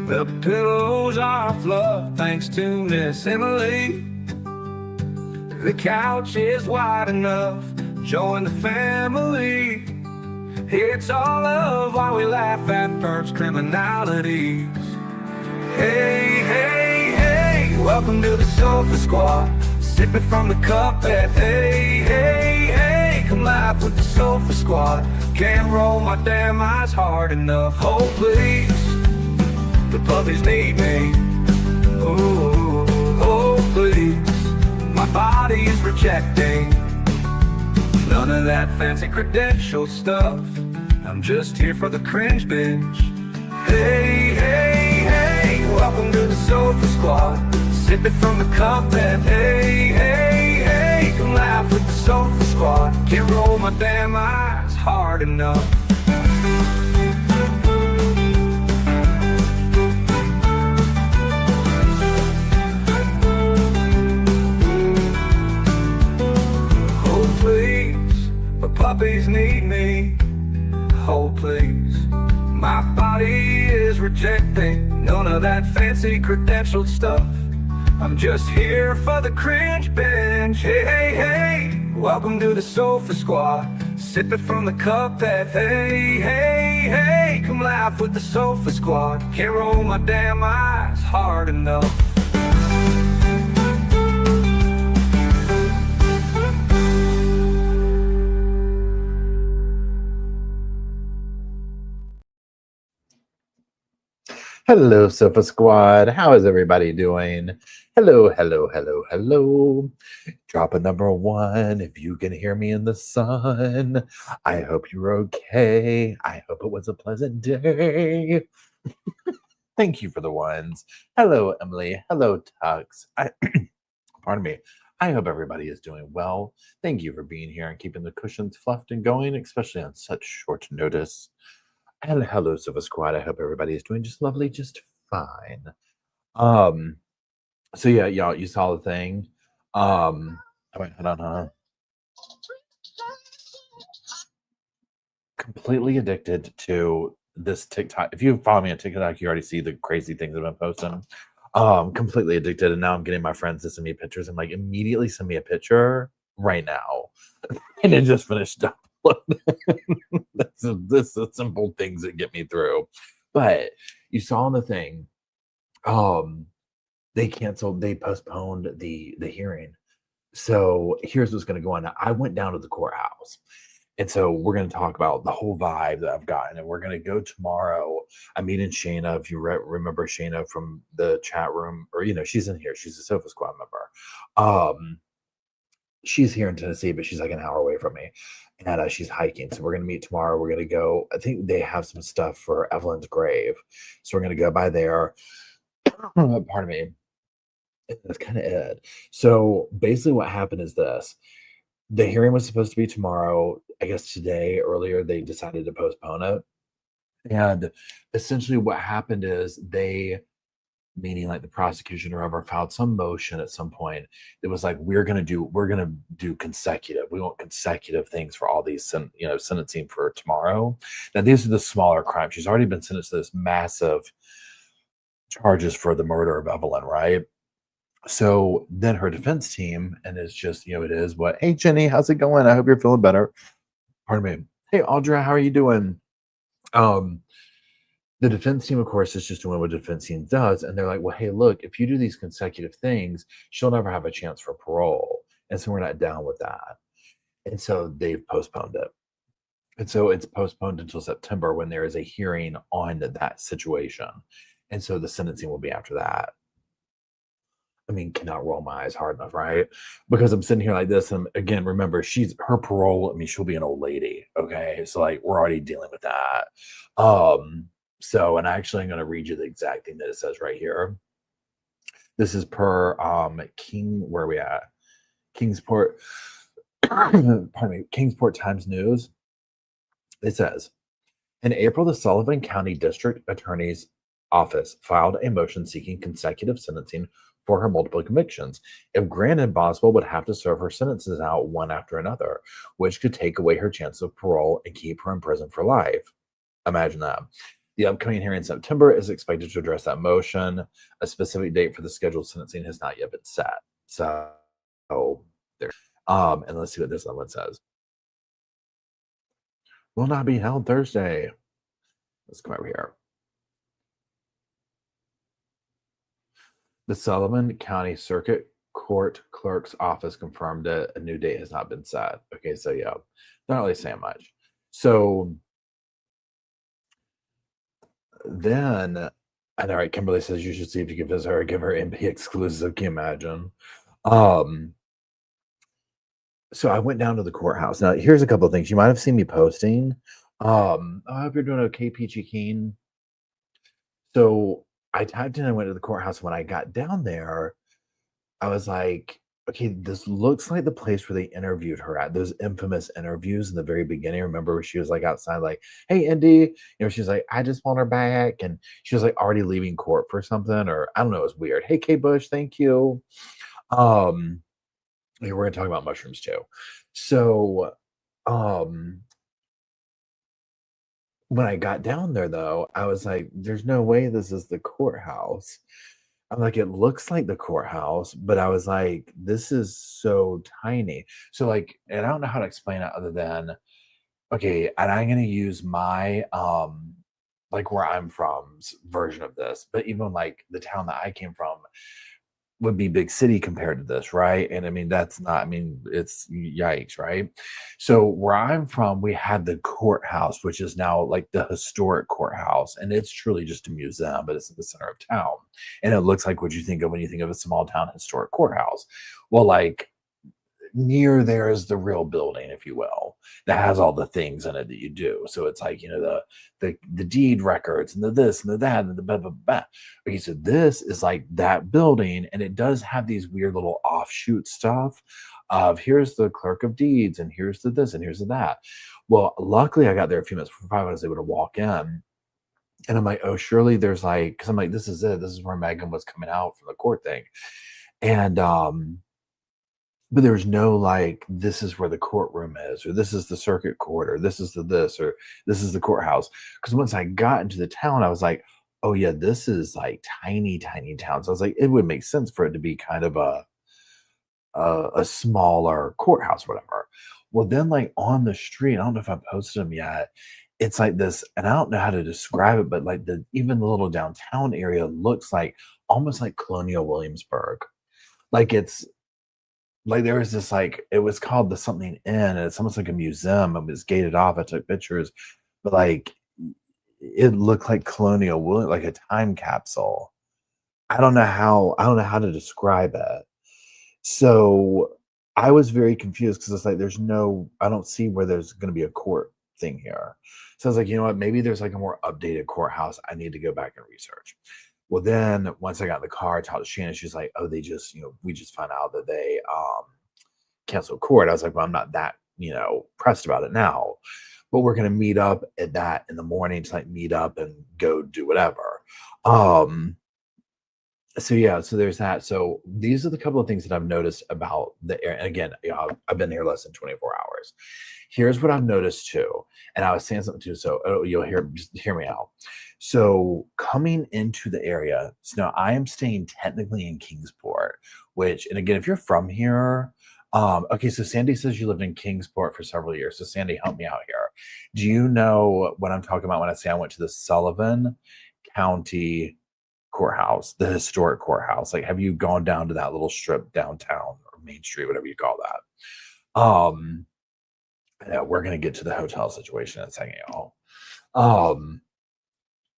The pillows are fluff thanks to Miss Emily. The couch is wide enough, join the family. It's all love while we laugh at Bert's criminalities. Hey, hey, hey, welcome to the Sofa Squad. Sipping from the cup at hey, hey, hey. Come laugh with the Sofa Squad. Can't roll my damn eyes hard enough. Oh, please, the puppies need me. Ooh, oh, please, my body is rejecting none of that fancy credential stuff. I'm just here for the cringe binge. Hey, hey, hey, welcome to the Sofa Squad. Sipping from the cup and hey, hey, hey. Come laugh with the Sofa Squad. Can't roll my damn eyes hard enough. Oh please, the puppies need me. Oh please, my body is rejecting none of that fancy credentialed stuff. I'm just here for the cringe binge. Hey, hey, hey, welcome to the Sofa Squad. Sipping from the cup that hey, hey, hey. Come laugh with the Sofa Squad. Can't roll my damn eyes hard enough. Hello, Sofa Squad. How is everybody doing? Hello, hello, hello, hello. Drop a number 1 if you can hear me in the sun. I hope you're okay. I hope it was a pleasant day. Thank you for the ones. Hello, Emily. Hello, Tux. Pardon me. I hope everybody is doing well. Thank you for being here and keeping the cushions fluffed and going, especially on such short notice. And hello, Sofa Squad. I hope everybody is doing just lovely, just fine. So yeah, y'all, you saw the thing. Oh wait, hold on. Completely addicted to this TikTok. If you follow me on TikTok, you already see the crazy things I've been posting. Completely addicted, and now I'm getting my friends to send me pictures. I'm like, immediately send me a picture right now, and it just finished up. This is simple things that get me through. But you saw in the thing, they postponed the hearing. So here's what's going to go on. I went down to the courthouse, and so we're going to talk about the whole vibe that I've gotten, and we're going to go tomorrow. I'm meeting Shayna. If you remember Shayna from the chat room, or she's in here. She's a Sofa Squad member. She's here in Tennessee, but she's like an hour away from me, and she's hiking. So we're going to meet tomorrow. We're going to go, I think they have some stuff for Evelyn's grave. So we're going to go by there. Pardon me. That's kind of it. So basically what happened is this. The hearing was supposed to be tomorrow. I guess today, earlier, they decided to postpone it. And essentially what happened is meaning like the prosecution or whoever, filed some motion at some point. It was like, we're gonna do consecutive. We want consecutive things for all these sentencing for tomorrow. Now these are the smaller crimes. She's already been sentenced to this massive charges for the murder of Evelyn, right? So then her defense team, and it's just, it is what, hey Jenny, how's it going? I hope you're feeling better. Pardon me. Hey Audra, how are you doing? The defense team, of course, is just doing what defense team does. And they're like, well, hey, look, if you do these consecutive things, she'll never have a chance for parole. And so we're not down with that. And so they've postponed it. And so it's postponed until September when there is a hearing on that situation. And so the sentencing will be after that. I mean, cannot roll my eyes hard enough, right? Because I'm sitting here like this. And again, remember, her parole, she'll be an old lady. Okay. So like, we're already dealing with that. So, and actually, I'm going to read you the exact thing that it says right here. This is per where are we at? Kingsport, pardon me, Kingsport Times News. It says, in April, the Sullivan County District Attorney's Office filed a motion seeking consecutive sentencing for her multiple convictions. If granted, Boswell would have to serve her sentences out one after another, which could take away her chance of parole and keep her in prison for life. Imagine that. The upcoming hearing in September is expected to address that motion. A specific date for the scheduled sentencing has not yet been set. So there. And let's see what this other one says. Will not be held Thursday. Let's come over here. The Sullivan County Circuit Court Clerk's Office confirmed it. A new date has not been set. Okay, so yeah, they're not really saying much. So then, and all right, Kimberly says you should see if you can visit her, give her MP exclusive. Can you imagine? So I went down to the courthouse. Now, here's a couple of things. You might have seen me posting. I hope you're doing okay, Peachy Keen. So I typed in, I went to the courthouse. When I got down there, I was like, okay, this looks like the place where they interviewed her at those infamous interviews in the very beginning. Remember where she was like outside, like, hey, Indy, she's like, I just want her back. And she was like already leaving court for something, or I don't know, it was weird. Hey, Kate Bush, thank you. We're going to talk about mushrooms too. So, when I got down there, though, I was like, there's no way this is the courthouse. I'm like, it looks like the courthouse, but I was like, this is so tiny. So, like, and I don't know how to explain it other than, okay, and I'm going to use my, like where I'm from's version of this, but even like the town that I came from would be big city compared to this, right? And I mean, that's not, I mean, it's yikes, right? So where I'm from, we had the courthouse, which is now like the historic courthouse. And it's truly just a museum, but it's in the center of town. And it looks like what you think of when you think of a small town historic courthouse. Well, like near there is the real building, if you will, that has all the things in it that you do. So it's like, the deed records and the this and the that and the blah, blah, blah. Okay, so this is like that building, and it does have these weird little offshoot stuff of here's the clerk of deeds and here's the this and here's the that. Well, luckily I got there a few minutes before 5. I was able to walk in. And I'm like, oh, surely there's like, because I'm like, this is it. This is where Megan was coming out from the court thing. And but there's no like, this is where the courtroom is, or this is the circuit court, or this is the this, or this is the courthouse. Because once I got into the town, I was like, oh yeah, this is like tiny, tiny town. So I was like, it would make sense for it to be kind of a smaller courthouse, whatever. Well, then like on the street, I don't know if I posted them yet. It's like this, and I don't know how to describe it, but like even the little downtown area looks like almost like Colonial Williamsburg. Like it's like there was this like it was called the something inn, and it's almost like a museum. It was gated off. I took pictures, but like it looked like Colonial William, like a time capsule. I don't know how to describe it. So I was very confused because it's like I don't see where there's going to be a court thing here. So I was like, you know what? Maybe there's like a more updated courthouse. I need to go back and research. Well, then once I got in the car, I talked to Shannon. She's like, oh, they just, we just found out that they canceled court. I was like, well, I'm not that, pressed about it now. But we're gonna meet up at that in the morning to like meet up and go do whatever. So yeah, so there's that. So these are the couple of things that I've noticed about the air. And again, I've been here less than 24 hours. Here's what I've noticed too, and I was saying something too. So just hear me out. So coming into the area, so now I am staying technically in Kingsport, which, and again, if you're from here, okay, so Sandy says you lived in Kingsport for several years. So Sandy, help me out here. Do you know what I'm talking about when I say I went to the Sullivan County courthouse, the historic courthouse? Like, have you gone down to that little strip downtown or Main Street, whatever you call that? Yeah, we're gonna get to the hotel situation in a second, y'all.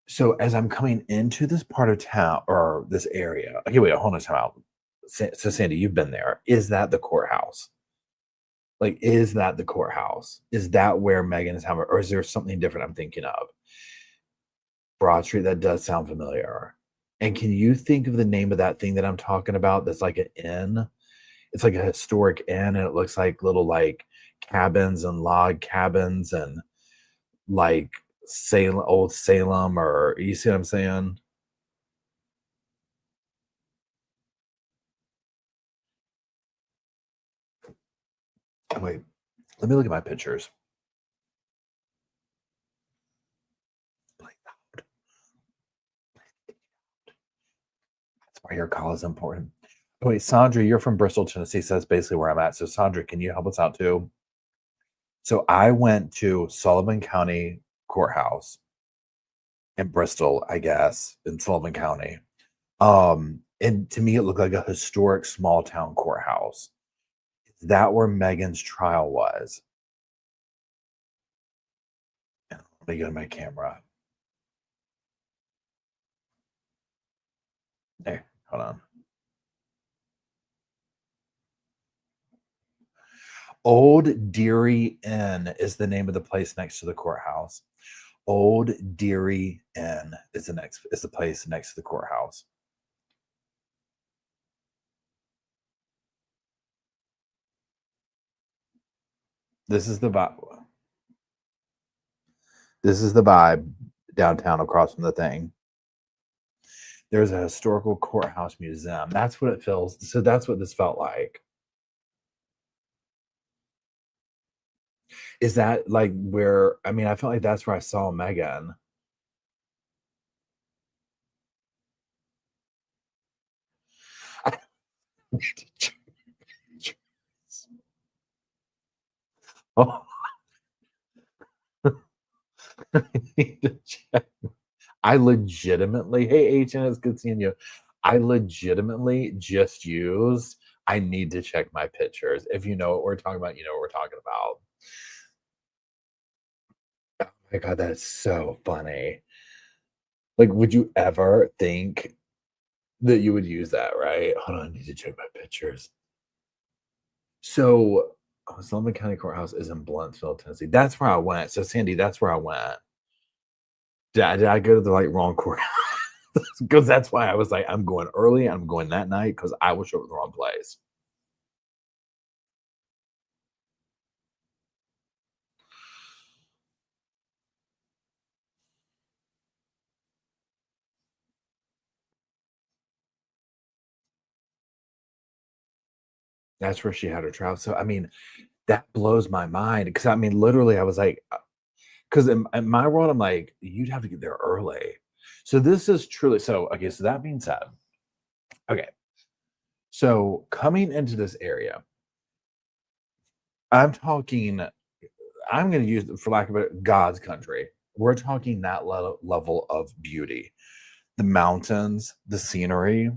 So as I'm coming into this part of town or this area, okay, wait, hold on, time out. So Sandy, you've been there. Is that the courthouse? Like, is that the courthouse? Is that where Megan is having, or is there something different I'm thinking of? Broad Street, that does sound familiar. And can you think of the name of that thing that I'm talking about that's like an inn? It's like a historic inn, and it looks like little like cabins and log cabins and like Salem, old Salem, or you see what I'm saying? Wait, let me look at my pictures. Why your call is important. Oh, wait, Sandra, you're from Bristol, Tennessee. So that's basically where I'm at. So, Sandra, can you help us out too? So, I went to Sullivan County Courthouse in Bristol, I guess, in Sullivan County. And to me, it looked like a historic small town courthouse. Is that where Megan's trial was? Let me go to my camera. There, hold on. Old Deary Inn is the name of the place next to the courthouse. Old Deary Inn is the place next to the courthouse. This is the vibe. This is the vibe downtown across from the thing. There's a historical courthouse museum. That's what it feels. So that's what this felt like. Is that like where, I mean, I felt like that's where I saw Megan. Oh, I need to check. I legitimately, hey, HN, it's good seeing you. I legitimately just used, I need to check my pictures. If you know what we're talking about, you know what we're talking about. Oh my God, that's so funny. Like, would you ever think that you would use that, right? Hold on, I need to check my pictures. So, Sullivan County Courthouse is in Blunt'sville, Tennessee. That's where I went. So, Sandy, that's where I went. Did I go to the like wrong courthouse? Because that's why I was like, I'm going early. I'm going that night because I was showing up at the wrong place. That's where she had her trial. So, I mean, that blows my mind because I mean, literally, I was like, because in my world, I'm like, you'd have to get there early. So, this is truly so. Okay, so that being said, okay, so coming into this area, I'm talking, I'm going to use, for lack of a God's country. We're talking that level of beauty, the mountains, the scenery,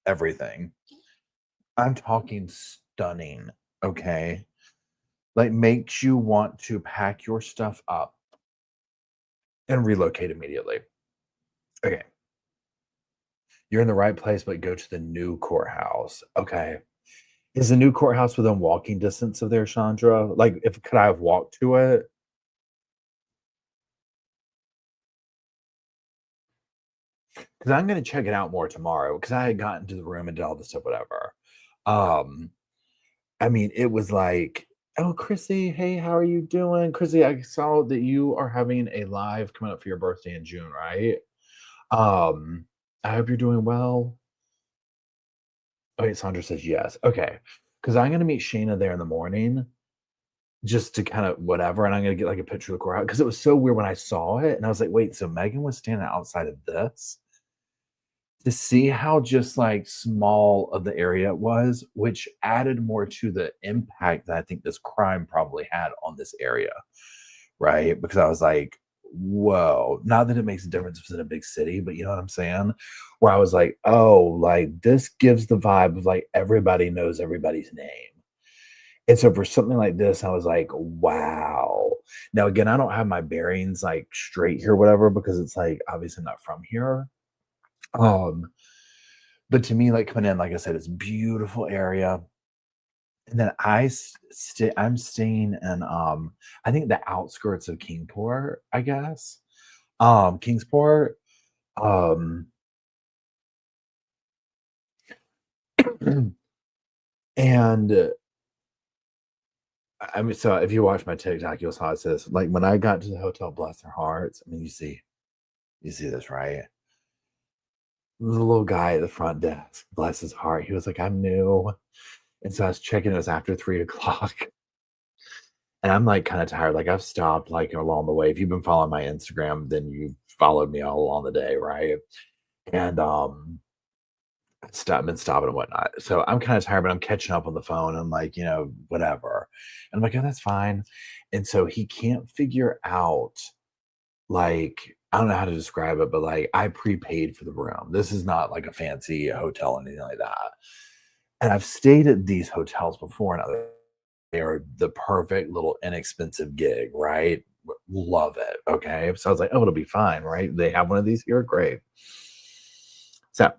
everything. I'm talking stunning, okay? Like makes you want to pack your stuff up and relocate immediately. Okay. You're in the right place, but go to the new courthouse. Okay. Is the new courthouse within walking distance of there, Chandra? Like, if could I have walked to it? Because I'm gonna check it out more tomorrow. Because I had gotten to the room and did all this stuff, whatever. Um, I mean, it was like, "Oh, Chrissy, hey, how are you doing? Chrissy, I saw that you are having a live coming up for your birthday in June, right? Um, I hope you're doing well." Okay, Sandra says yes. Okay. Because I'm gonna meet Shayna there in the morning just to kind of whatever, and I'm gonna get like a picture of the courthouse because it was so weird when I saw it, and I was like, wait, so Megan was standing outside of this? To see how just like small of the area it was, which added more to the impact that I think this crime probably had on this area, right? Because I was like, whoa, not that it makes a difference if it's in a big city, but you know what I'm saying? Where I was like, oh, like this gives the vibe of like everybody knows everybody's name. And so for something like this, I was like, wow. Now, again, I don't have my bearings like straight here, whatever, because it's like obviously I'm not from here. Um, but to me, like coming in, like I said, it's a beautiful area. And then I'm staying in I think the outskirts of Kingport, I guess. Kingsport. Um and I mean, so if you watch my TikTok, you'll saw it says like when I got to the hotel, bless their hearts. I mean, you see this, right? The little guy at the front desk, bless his heart. He was like, I'm new. And so I was checking, it was after 3 o'clock. And I'm like kind of tired. Like I've stopped like along the way. If you've been following my Instagram, then you've followed me all along the day, right? And been stopping and whatnot. So I'm kind of tired, but I'm catching up on the phone. I'm like, whatever. And I'm like, oh, that's fine. And so he can't figure out, like, I don't know how to describe it, but like I prepaid for the room. This is not like a fancy hotel or anything like that. And I've stayed at these hotels before, and they're the perfect little inexpensive gig, right? Love it. Okay. So I was like, oh, it'll be fine, right? They have one of these here. Great. So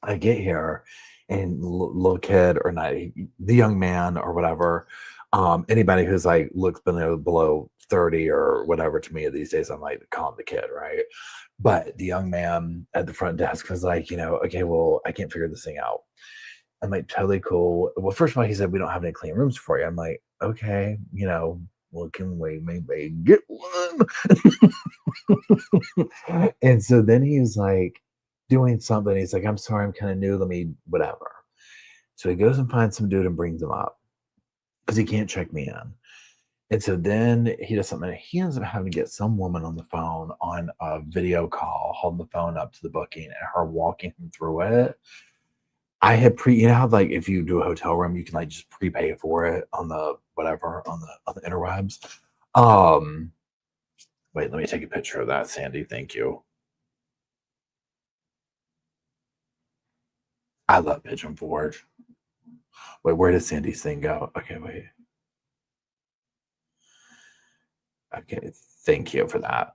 I get here, and little kid or not, the young man or whatever, anybody who's like looks below 30 or whatever to me these days, I'm like, call him the kid, right? But the young man at the front desk was like, okay, well, I can't figure this thing out. I'm like, totally cool. Well, first of all, he said, we don't have any clean rooms for you. I'm like, okay, well, can we maybe get one? And so then he was like doing something. He's like, I'm sorry, I'm kind of new. Let me, whatever. So he goes and finds some dude and brings him up because he can't check me in. And so then he does something. He ends up having to get some woman on the phone on a video call, holding the phone up to the booking and her walking him through it. I had how like if you do a hotel room, you can like just prepay for it on the whatever on the interwebs. Wait, let me take a picture of that, Sandy. Thank you. I love Pigeon Forge. Wait, where did Sandy's thing go? Okay, wait. Okay, thank you for that.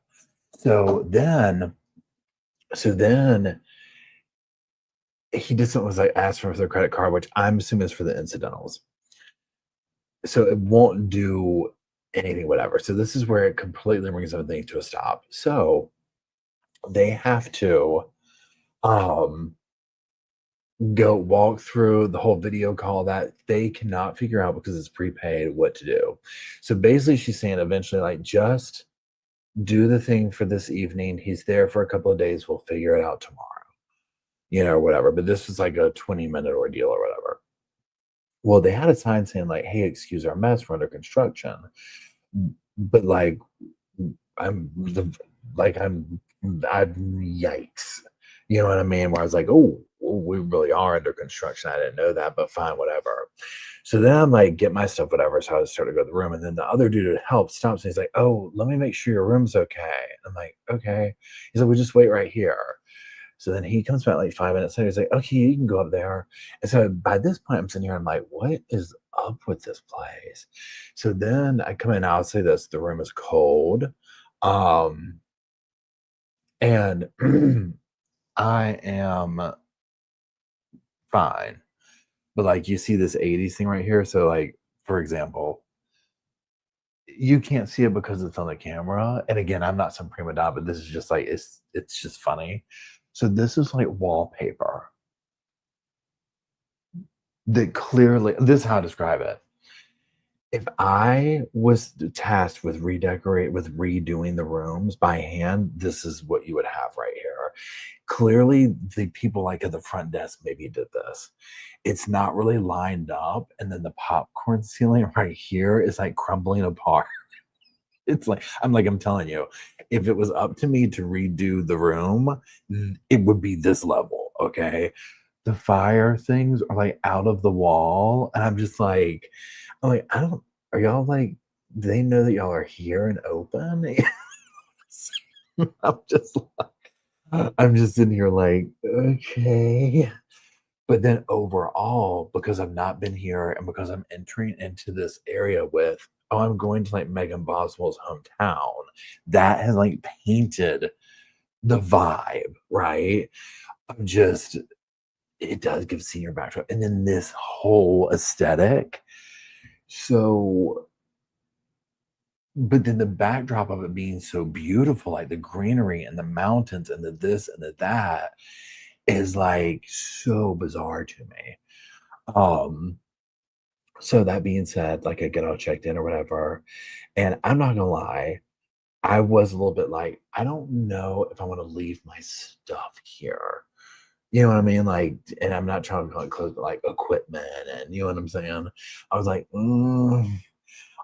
So then he did something, was like asked for their credit card, which I'm assuming is for the incidentals. So it won't do anything, whatever. So this is where it completely brings everything to a stop. So they have to go walk through the whole video call that they cannot figure out because it's prepaid what to do. So basically she's saying eventually, like, just do the thing for this evening. He's there for a couple of days. We'll figure it out tomorrow, or whatever. But this was like a 20-minute ordeal or whatever. Well, they had a sign saying like, hey, excuse our mess, we're under construction. But like, I'm yikes. You know what I mean? Where I was like, oh, we really are under construction. I didn't know that, but fine, whatever. So then I'm like, get my stuff, whatever. So I was starting to go to the room. And then the other dude who helped stops and he's like, oh, let me make sure your room's okay. I'm like, okay. He's like, we just wait right here. So then he comes back like 5 minutes later. He's like, okay, you can go up there. And so by this point, I'm sitting here. I'm like, what is up with this place? So then I come in. I'll say this: the room is cold, and I am fine. But like, you see this 80s thing right here. So like, for example, you can't see it because it's on the camera. And again, I'm not some prima donna, but this is just like, it's just funny. So this is like wallpaper that clearly, this is how I describe it. If I was tasked with redoing the rooms by hand, this is what you would have right here. Clearly, the people like at the front desk maybe did this. It's not really lined up, and then the popcorn ceiling right here is like crumbling apart. It's like I'm telling you, if it was up to me to redo the room, it would be this level, okay? The fire things are like out of the wall, and I'm like, I don't are y'all like, do they know that y'all are here and open? I'm just I'm just sitting here like, okay. But then overall, because I've not been here and because I'm entering into this area with, oh, I'm going to like Megan Boswell's hometown, that has like painted the vibe, right? I'm just, it does give senior backdrop. And then this whole aesthetic. So, but then the backdrop of it being so beautiful, like the greenery and the mountains and the this and the that, is like so bizarre to me. So that being said, like I get all checked in or whatever, and I'm not gonna lie, I was a little bit like, I don't know if I want to leave my stuff here. You know what I mean? Like, and I'm not trying to call it clothes, but like equipment, and you know what I'm saying? I was like,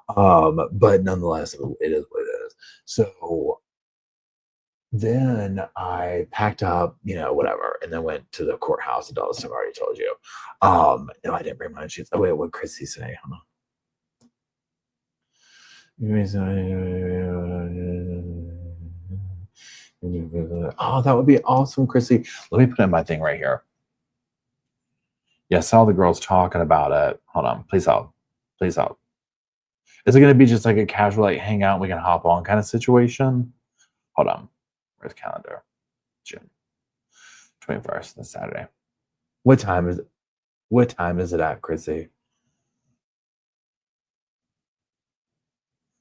but nonetheless, it is what it is. So then I packed up, whatever, and then went to the courthouse and all this stuff I already told you. No, I didn't bring my sheets. Oh wait, what did Chrissy say? Hold on. Oh, that would be awesome, Chrissy. Let me put in my thing right here. Yes, all the girls talking about it. Hold on, please help. Please help. Is it going to be just like a casual, like, hang out, we can hop on kind of situation? Hold on. Where's calendar? June 21st, that's Saturday. What time is it at, Chrissy?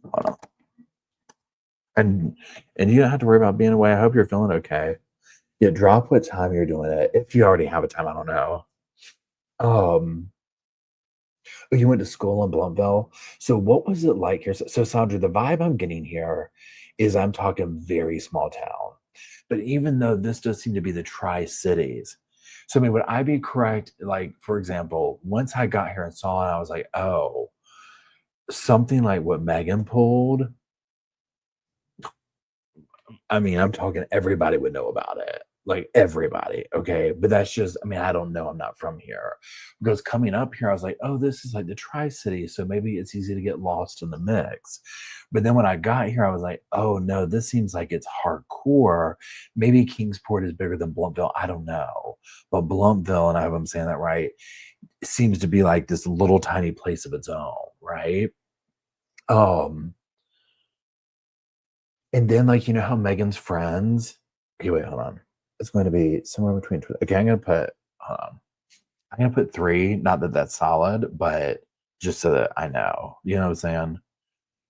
Hold on. And you don't have to worry about being away. I hope you're feeling okay. Yeah, drop what time you're doing it. If you already have a time, I don't know. You went to school in Blumpville. So what was it like here? So Sandra, the vibe I'm getting here is I'm talking very small town. But even though this does seem to be the Tri-Cities, so I mean, would I be correct? Like, for example, once I got here and saw it, I was like, oh, something like what Megan pulled. I mean, I'm talking everybody would know about it. Like everybody, okay? But that's just, I mean, I don't know. I'm not from here. Because coming up here, I was like, oh, this is like the Tri-City, so maybe it's easy to get lost in the mix. But then when I got here, I was like, oh no, this seems like it's hardcore. Maybe Kingsport is bigger than Blumpville. I don't know. But Blumpville, and I hope I'm saying that right, seems to be like this little tiny place of its own, right? And then, like, you know how Megan's friends. Okay, wait, hold on. It's going to be somewhere between. Okay, I'm gonna put. Hold on. I'm gonna put 3. Not that that's solid, but just so that I know. You know what I'm saying?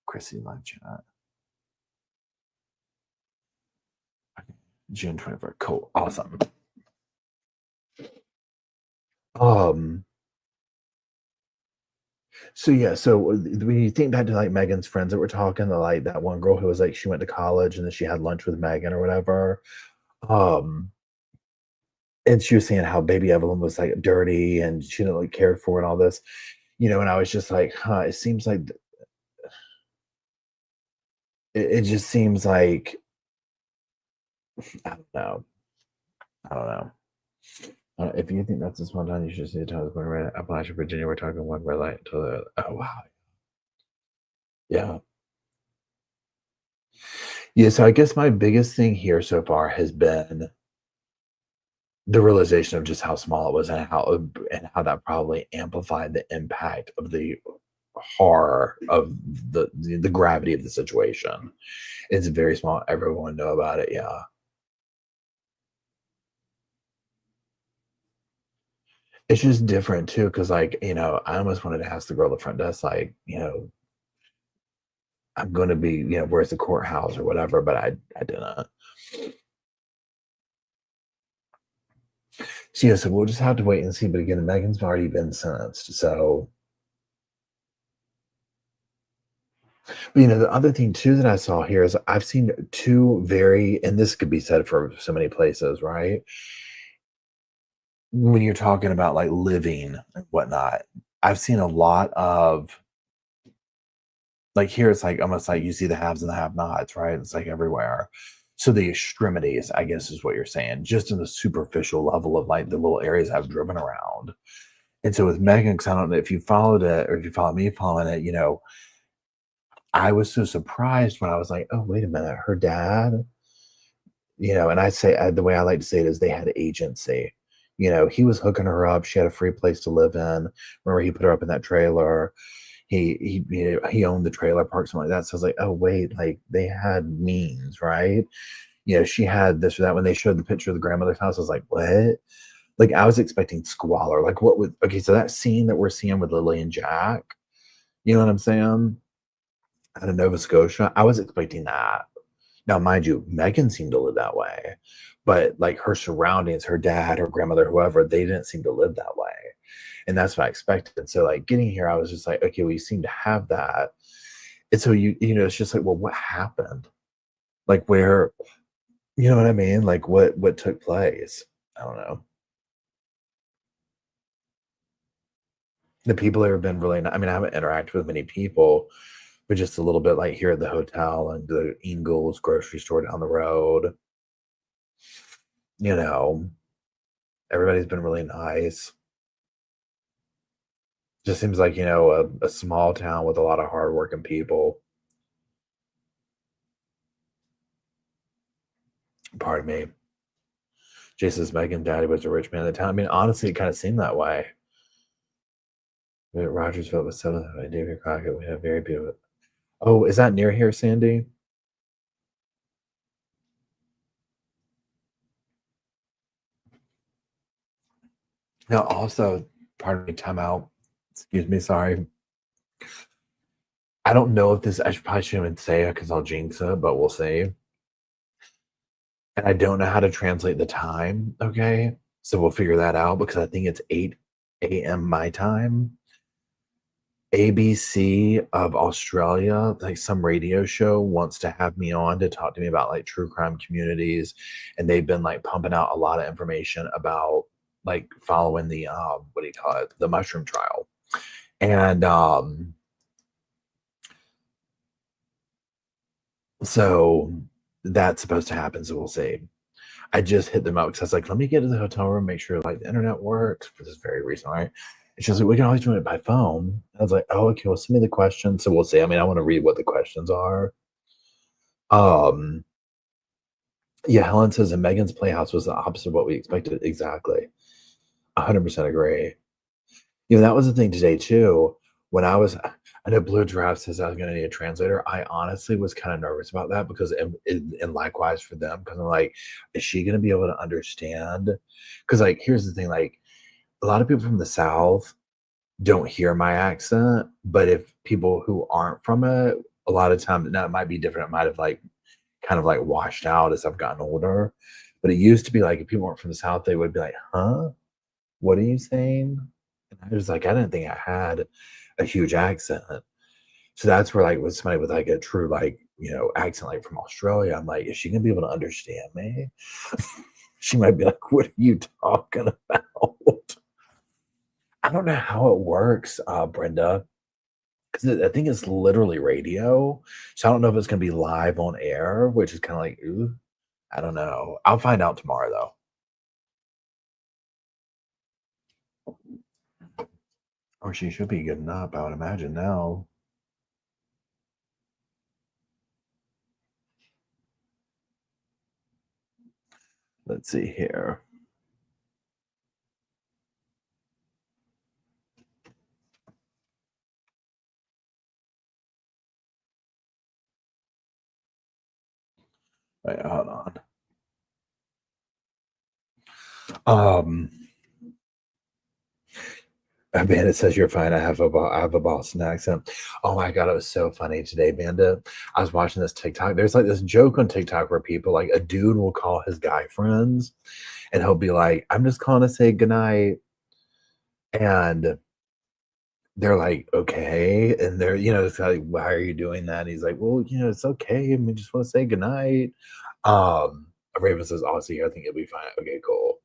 Chrissy live chat. Okay. June 24th. Cool. Awesome. So yeah, so when you think back to like Megan's friends that were talking, like that one girl who was like she went to college and then she had lunch with Megan or whatever. Um, and she was saying how baby Evelyn was like dirty and she didn't like cared for and all this, and I was just like, huh, it seems like it just seems like I don't know. I don't know. If you think that's a small town, you should see the town going right. Appalachia, Virginia. We're talking one red light until the. Oh wow. Yeah. Yeah. So I guess my biggest thing here so far has been the realization of just how small it was and how that probably amplified the impact of the horror of the gravity of the situation. It's very small. Everyone know about it. Yeah. It's just different too, because like, I almost wanted to ask the girl at the front desk, like, I'm gonna be, where's the courthouse or whatever, but I didn't. So yeah, so we'll just have to wait and see. But again, Megan's already been sentenced. So but the other thing too that I saw here is I've seen 2 very, and this could be said for so many places, right? When you're talking about like living and whatnot, I've seen a lot of like here it's like almost like you see the haves and the have-nots, right? It's like everywhere. So the extremities, I guess, is what you're saying, just in the superficial level of like the little areas I've driven around. And so with Megan, because I don't know if you followed it or if you followed me following it, I was so surprised when I was like, oh, wait a minute, her dad, and the way I like to say it is they had agency. He was hooking her up. She had a free place to live in. Remember, he put her up in that trailer. He owned the trailer park, something like that. So I was like, oh wait, like they had means, right? She had this or that. When they showed the picture of the grandmother's house, I was like, what? Like I was expecting squalor. Like what would okay, so that scene that we're seeing with Lily and Jack, you know what I'm saying? Out of Nova Scotia, I was expecting that. Now, mind you, Megan seemed to live that way, but like her surroundings, her dad, her grandmother, whoever, they didn't seem to live that way. And that's what I expected. So like getting here, I was just like, okay, well, you seem to have that. And so it's just like, well, what happened? Like where, you know what I mean? Like what took place? I don't know. The people there have been really I mean, I haven't interacted with many people, but just a little bit like here at the hotel and the Ingles grocery store down the road. you know, everybody's been really nice. Just seems like, a small town with a lot of hardworking people. Pardon me. Jason's Megan daddy was a rich man in the town. I mean, honestly, it kind of seemed that way. Rogersville was settled by David Crockett. We have very beautiful. Oh, is that near here, Sandy? Now, also, pardon me, time out. Excuse me, sorry. I don't know if this, I should probably shouldn't even say it because I'll jinx it, but we'll see. And I don't know how to translate the time, okay? So we'll figure that out because I think it's 8 a.m. my time. ABC of Australia, like some radio show, wants to have me on to talk to me about like true crime communities. And they've been like pumping out a lot of information about like following the what do you call it? The mushroom trial. And so that's supposed to happen. So we'll see. I just hit them up because I was like, let me get to the hotel room, make sure like the internet works for this very reason, right? And she was like, we can always do it by phone. I was like, oh, okay, well, send me the questions. So we'll see. I mean, I want to read what the questions are. Um, yeah, Helen says, and Megan's Playhouse was the opposite of what we expected. Exactly. 100% agree. That was the thing today too. When I know Blue Giraffe says I was going to need a translator. I honestly was kind of nervous about that because, and likewise for them, because I'm like, is she going to be able to understand? Because, like, here's the thing, like, a lot of people from the South don't hear my accent, but if people who aren't from it, a lot of times, now it might be different. It might have like kind of like washed out as I've gotten older. But it used to be like if people weren't from the South, they would be like, huh? What are you saying? And I was like, I didn't think I had a huge accent. So that's where like with somebody with like a true like, accent like from Australia, I'm like, is she gonna be able to understand me? She might be like, what are you talking about? I don't know how it works, Brenda, because I think it's literally radio. So I don't know if it's gonna be live on air, which is kind of like, ooh, I don't know. I'll find out tomorrow though. Or she should be good enough, I would imagine now. Let's see here. Wait, hold on. Bandit says you're fine. I have a Boston accent. Oh my god, it was so funny today, Bandit. I was watching this TikTok. There's like this joke on TikTok where people like a dude will call his guy friends and he'll be like, I'm just calling to say goodnight. And they're like, okay. And they're, it's like, why are you doing that? And he's like, well, it's okay. I mean, just want to say goodnight. Raven says, I'll see you. I think you'll be fine. Okay, cool.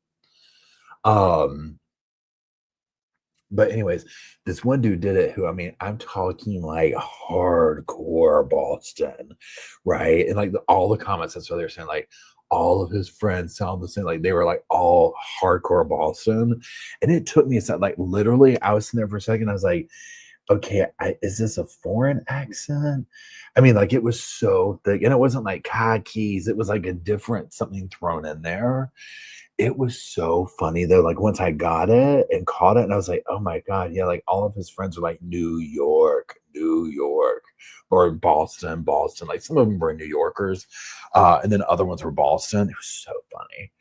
But anyways, this one dude did it who, I mean, I'm talking like hardcore Boston, right? And like all the comments, that's what they're saying, like all of his friends sound the same, like they were like all hardcore Boston. And it took me a second, like literally, I was sitting there for a second, I was like, okay, is this a foreign accent? I mean, like it was so thick, and it wasn't like khakis, it was like a different something thrown in there. It was so funny though, like, once I got it and caught it, and I was like, "Oh my god," yeah, like, all of his friends were like, New York," or Boston, Boston, like, some of them were New Yorkers, and then other ones were Boston. It was so funny.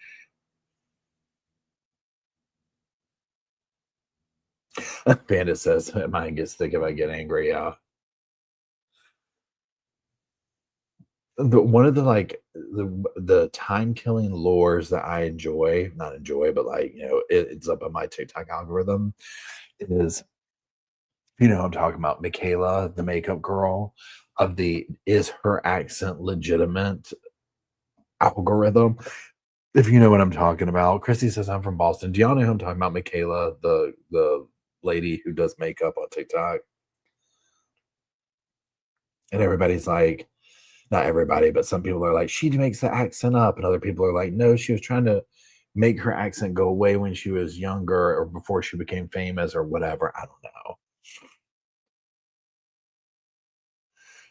Bandit says, "Mine gets thick if I get angry," yeah. One of the, like, the time-killing lures that I enjoy, not enjoy, but, like, it's up on my TikTok algorithm, is I'm talking about Michaela, the makeup girl, of the "Is her accent legitimate?" algorithm, if you know what I'm talking about. Christy says, "I'm from Boston." Do y'all know who I'm talking about? Michaela, the lady who does makeup on TikTok? And everybody's like, not everybody, but some people are like, "She makes the accent up," and other people are like, "No, she was trying to." make her accent go away when she was younger or before she became famous or whatever. I don't know.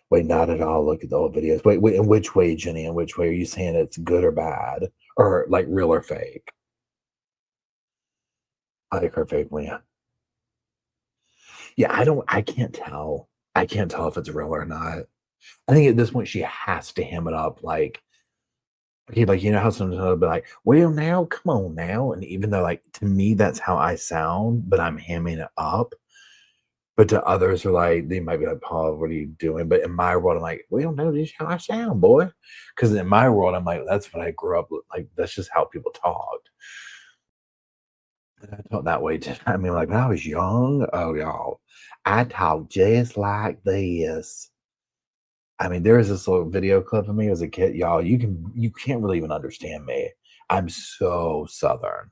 Wait, not at all. Look at the old videos. Wait, in which way, Jenny? In which way are you saying it's good or bad? Or like real or fake? I like her fake one, yeah. Yeah, I can't tell. I can't tell if it's real or not. I think at this point she has to ham it up like, okay, like you know how sometimes I'll be like, well now, come on now. And even though like to me that's how I sound, but I'm hamming it up. But to others are like, they might be like, Paul, what are you doing? But in my world, I'm like, well, no, this is how I sound, boy. Because in my world, I'm like, that's what I grew up with. Like, that's just how people talked. And I talk that way too. I mean, like when I was young, oh y'all, I talk just like this. I mean, there is this little video clip of me as a kid, y'all. You can't really even understand me. I'm so Southern.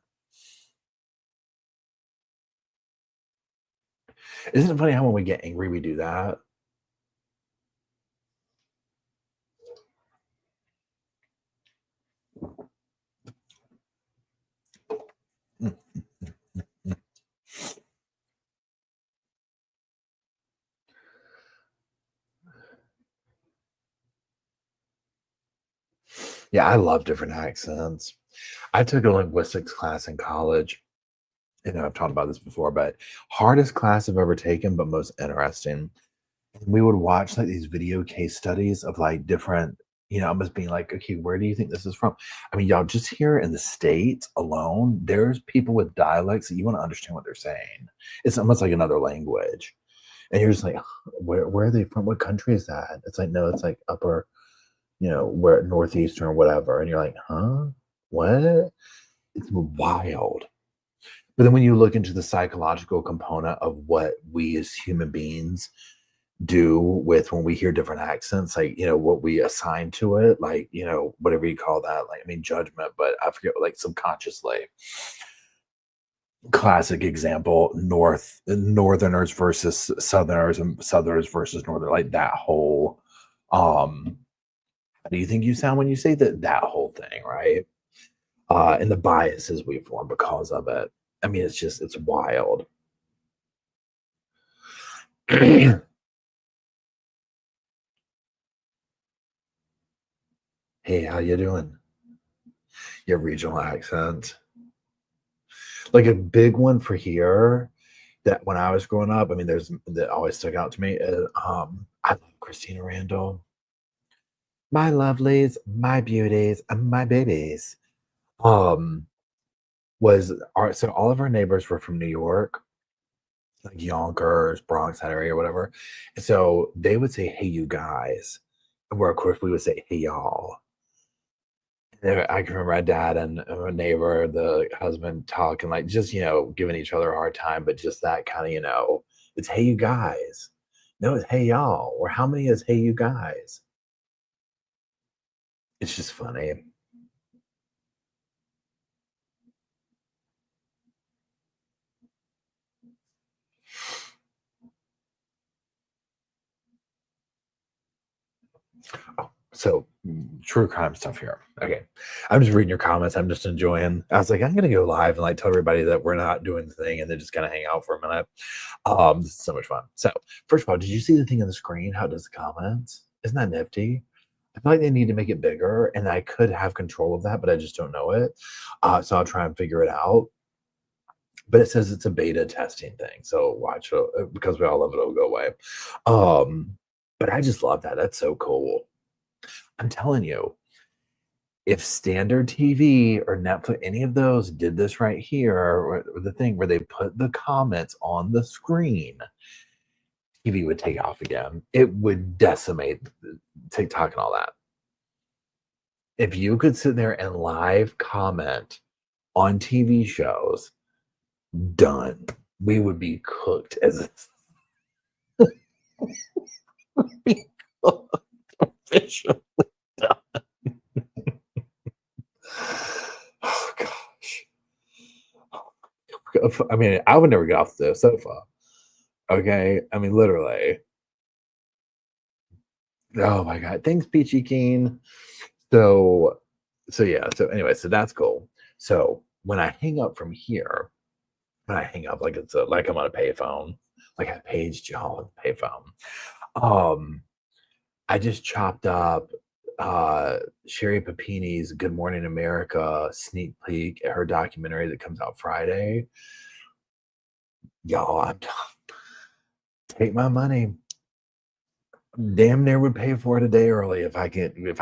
Isn't it funny how when we get angry, we do that? Mm. Yeah, I love different accents. I took a linguistics class in college. You know, I've talked about this before, but hardest class I've ever taken, but most interesting. We would watch like these video case studies of like different, almost being like, okay, where do you think this is from? I mean, y'all, just here in the States alone, there's people with dialects that you want to understand what they're saying. It's almost like another language. And you're just like, where are they from? What country is that? It's like, no, it's like upper, where northeastern or whatever. And you're like, huh? What? It's wild. But then when you look into the psychological component of what we as human beings do with when we hear different accents, like, what we assign to it, like, whatever you call that, like, I mean, judgment, but I forget, like, subconsciously. Classic example, northerners versus southerners and southerners versus northern, like that whole, how do you think you sound when you say that whole thing, right? And the biases we form because of it. I mean, it's wild. Hey, how you doing? Your regional accent. Like a big one for here that when I was growing up, I mean, there's that always stuck out to me. I love Christina Randall. My lovelies, my beauties, and my babies. Um, so all of our neighbors were from New York, like Yonkers, Bronx, that area, whatever. And so they would say, "Hey, you guys," where of course we would say, "Hey, y'all." I can remember my dad and a neighbor, the husband talking like just, giving each other a hard time, but just that kind of, it's hey you guys. No, it's hey y'all. Or how many is hey you guys? It's just funny. Oh, so true crime stuff here. Okay. I'm just reading your comments. I'm just enjoying. I was like, I'm gonna go live and like tell everybody that we're not doing the thing and then just kind of hang out for a minute. This is so much fun. So first of all, did you see the thing on the screen? How it does the comments? Isn't that nifty? I feel like they need to make it bigger, and I could have control of that, but I just don't know it. So I'll try and figure it out. But it says it's a beta testing thing, so watch it because we all love it. It'll go away. But I just love that. That's so cool. I'm telling you, if standard TV or Netflix, any of those did this right here, or the thing where they put the comments on the screen, TV would take off again. It would decimate TikTok and all that. If you could sit there and live comment on TV shows, done. We would be cooked as be cooked officially done. Oh gosh. I mean, I would never get off the sofa. Okay. I mean, literally. Oh my god. Thanks, Peachy Keen. So yeah. So anyway, so that's cool. So when I hang up from here, when I hang up like like I'm on a payphone, like I paged y'all on the payphone. Um, I just chopped up Sherri Papini's Good Morning America sneak peek at her documentary that comes out Friday. Y'all, take my money. Damn near would pay for it a day early if I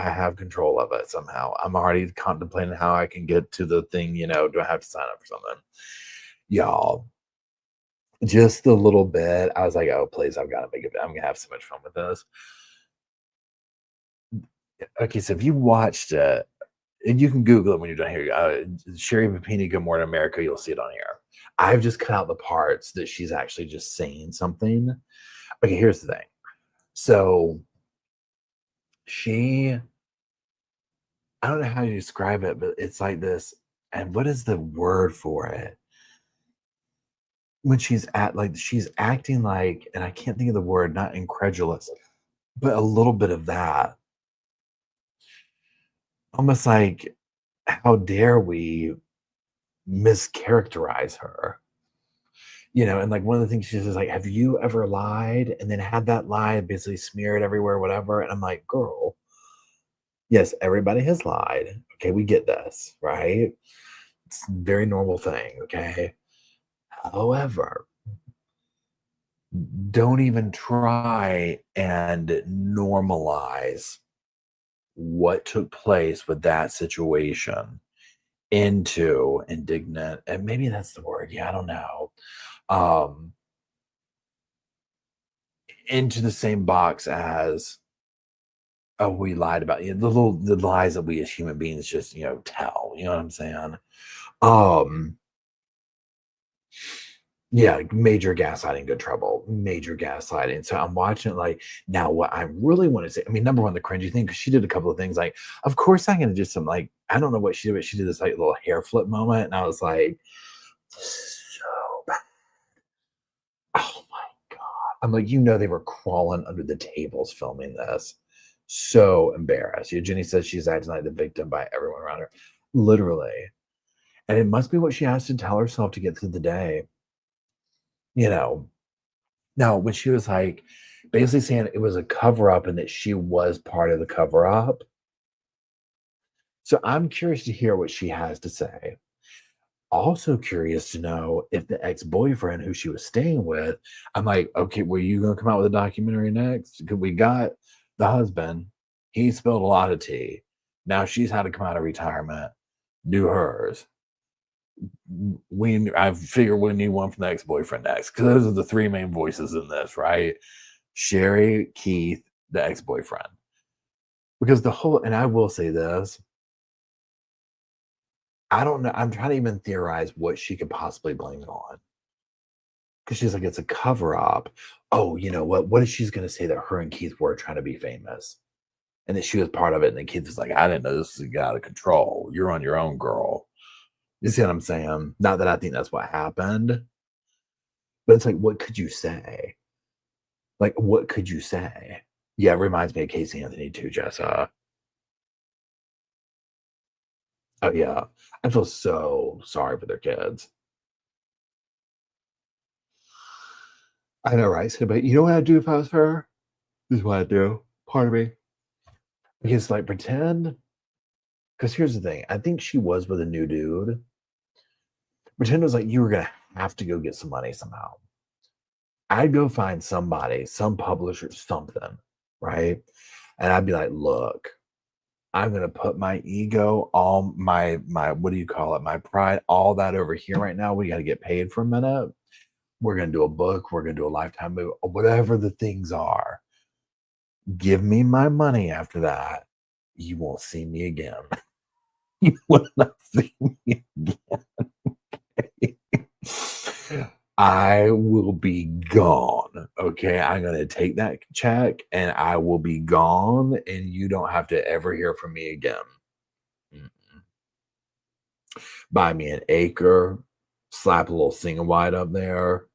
have control of it somehow. I'm already contemplating how I can get to the thing, do I have to sign up for something? Y'all, just a little bit. I was like, oh please, I've got to make it. I'm gonna have so much fun with this. Okay, so if you watched it, and you can Google it when you're done here. Sherri Papini, Good Morning America, you'll see it on here. I've just cut out the parts that she's actually just saying something. Okay, here's the thing. So I don't know how you describe it, but it's like this. And what is the word for it? When she's acting like, and I can't think of the word, not incredulous, but a little bit of that. Almost like, how dare we mischaracterize her? And like one of the things she says, like, have you ever lied? And then had that lie basically smeared everywhere, whatever. And I'm like, girl, yes, everybody has lied. Okay, we get this, right? It's a very normal thing, okay? However, don't even try and normalize what took place with that situation into indignant, and maybe that's the word. Yeah, I don't know. Um, into the same box as, oh, we lied about you. The lies that we as human beings just, tell. You know what I'm saying? Um, Yeah, major gaslighting, good trouble, major gaslighting. So I'm watching it like, now what I really want to say, I mean, number one, the cringy thing, because she did a couple of things like, of course I'm gonna do some like, I don't know what she did, but she did this like little hair flip moment, and I was like, this is so bad. Oh my God. I'm like, they were crawling under the tables filming this. So embarrassed. Jenny says she's acting like the victim by everyone around her. Literally. And it must be what she has to tell herself to get through the day. You know, Now, when she was like basically saying it was a cover up and that she was part of the cover up. So I'm curious to hear what she has to say. Also curious to know if the ex-boyfriend who she was staying with, I'm like, okay, well, you gonna come out with a documentary next? Because we got the husband, he spilled a lot of tea. Now she's had to come out of retirement, do hers. I figure we need one from the ex-boyfriend next, because those are the three main voices in this, right? Sherri, Keith, the ex-boyfriend. Because and I will say this, I don't know. I'm trying to even theorize what she could possibly blame it on. Because she's like, it's a cover up. Oh, you know what? What if she's going to say that her and Keith were trying to be famous and that she was part of it? And then Keith was like, I didn't know this got out of control. You're on your own, girl. You see what I'm saying? Not that I think that's what happened, but it's like, what could you say? Like, what could you say? Yeah, it reminds me of Casey Anthony too, Jessa. Oh, yeah. I feel so sorry for their kids. I know, right? So, but you know what I'd do if I was her? This is what I'd do. Part of me. Because, like, pretend. Because here's the thing. I think she was with a new dude. Pretend it was like you were going to have to go get some money somehow. I'd go find somebody, some publisher, something, right? And I'd be like, look, I'm gonna put my ego, all my what do you call it, my pride, all that over here right now. We gotta get paid for a minute. We're gonna do a book, we're gonna do a Lifetime movie, whatever the things are. Give me my money after that. You won't see me again. You will not see me again. I will be gone. Okay. I'm going to take that check and I will be gone, and you don't have to ever hear from me again. Mm-mm. Buy me an acre, slap a little sing white up there,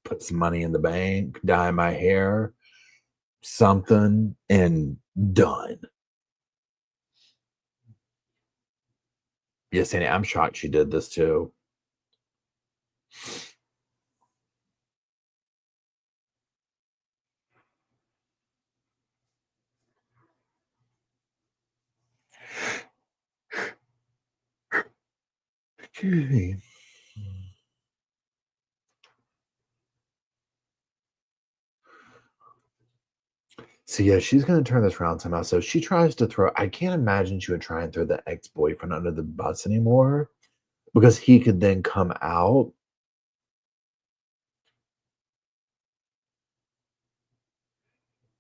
put some money in the bank, dye my hair, something, and done. Yeah, Sandy, I'm shocked she did this too. Excuse me. So yeah, she's gonna turn this around somehow. So she tries to throw. I can't imagine she would try and throw the ex-boyfriend under the bus anymore because he could then come out.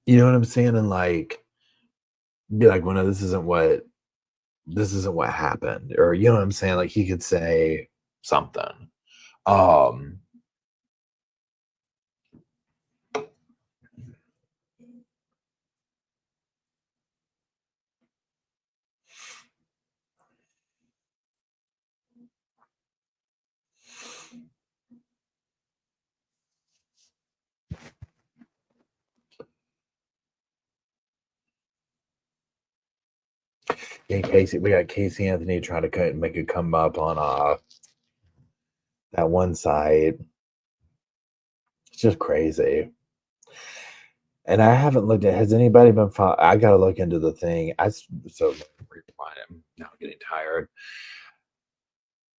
You know what I'm saying? And like be like, well, no, this isn't what happened. Or you know what I'm saying? Like he could say something. Um we got Casey Anthony trying to make it come up on that one site. It's just crazy. And I haven't looked at. Has anybody been? I got to look into the thing. So I'm now getting tired.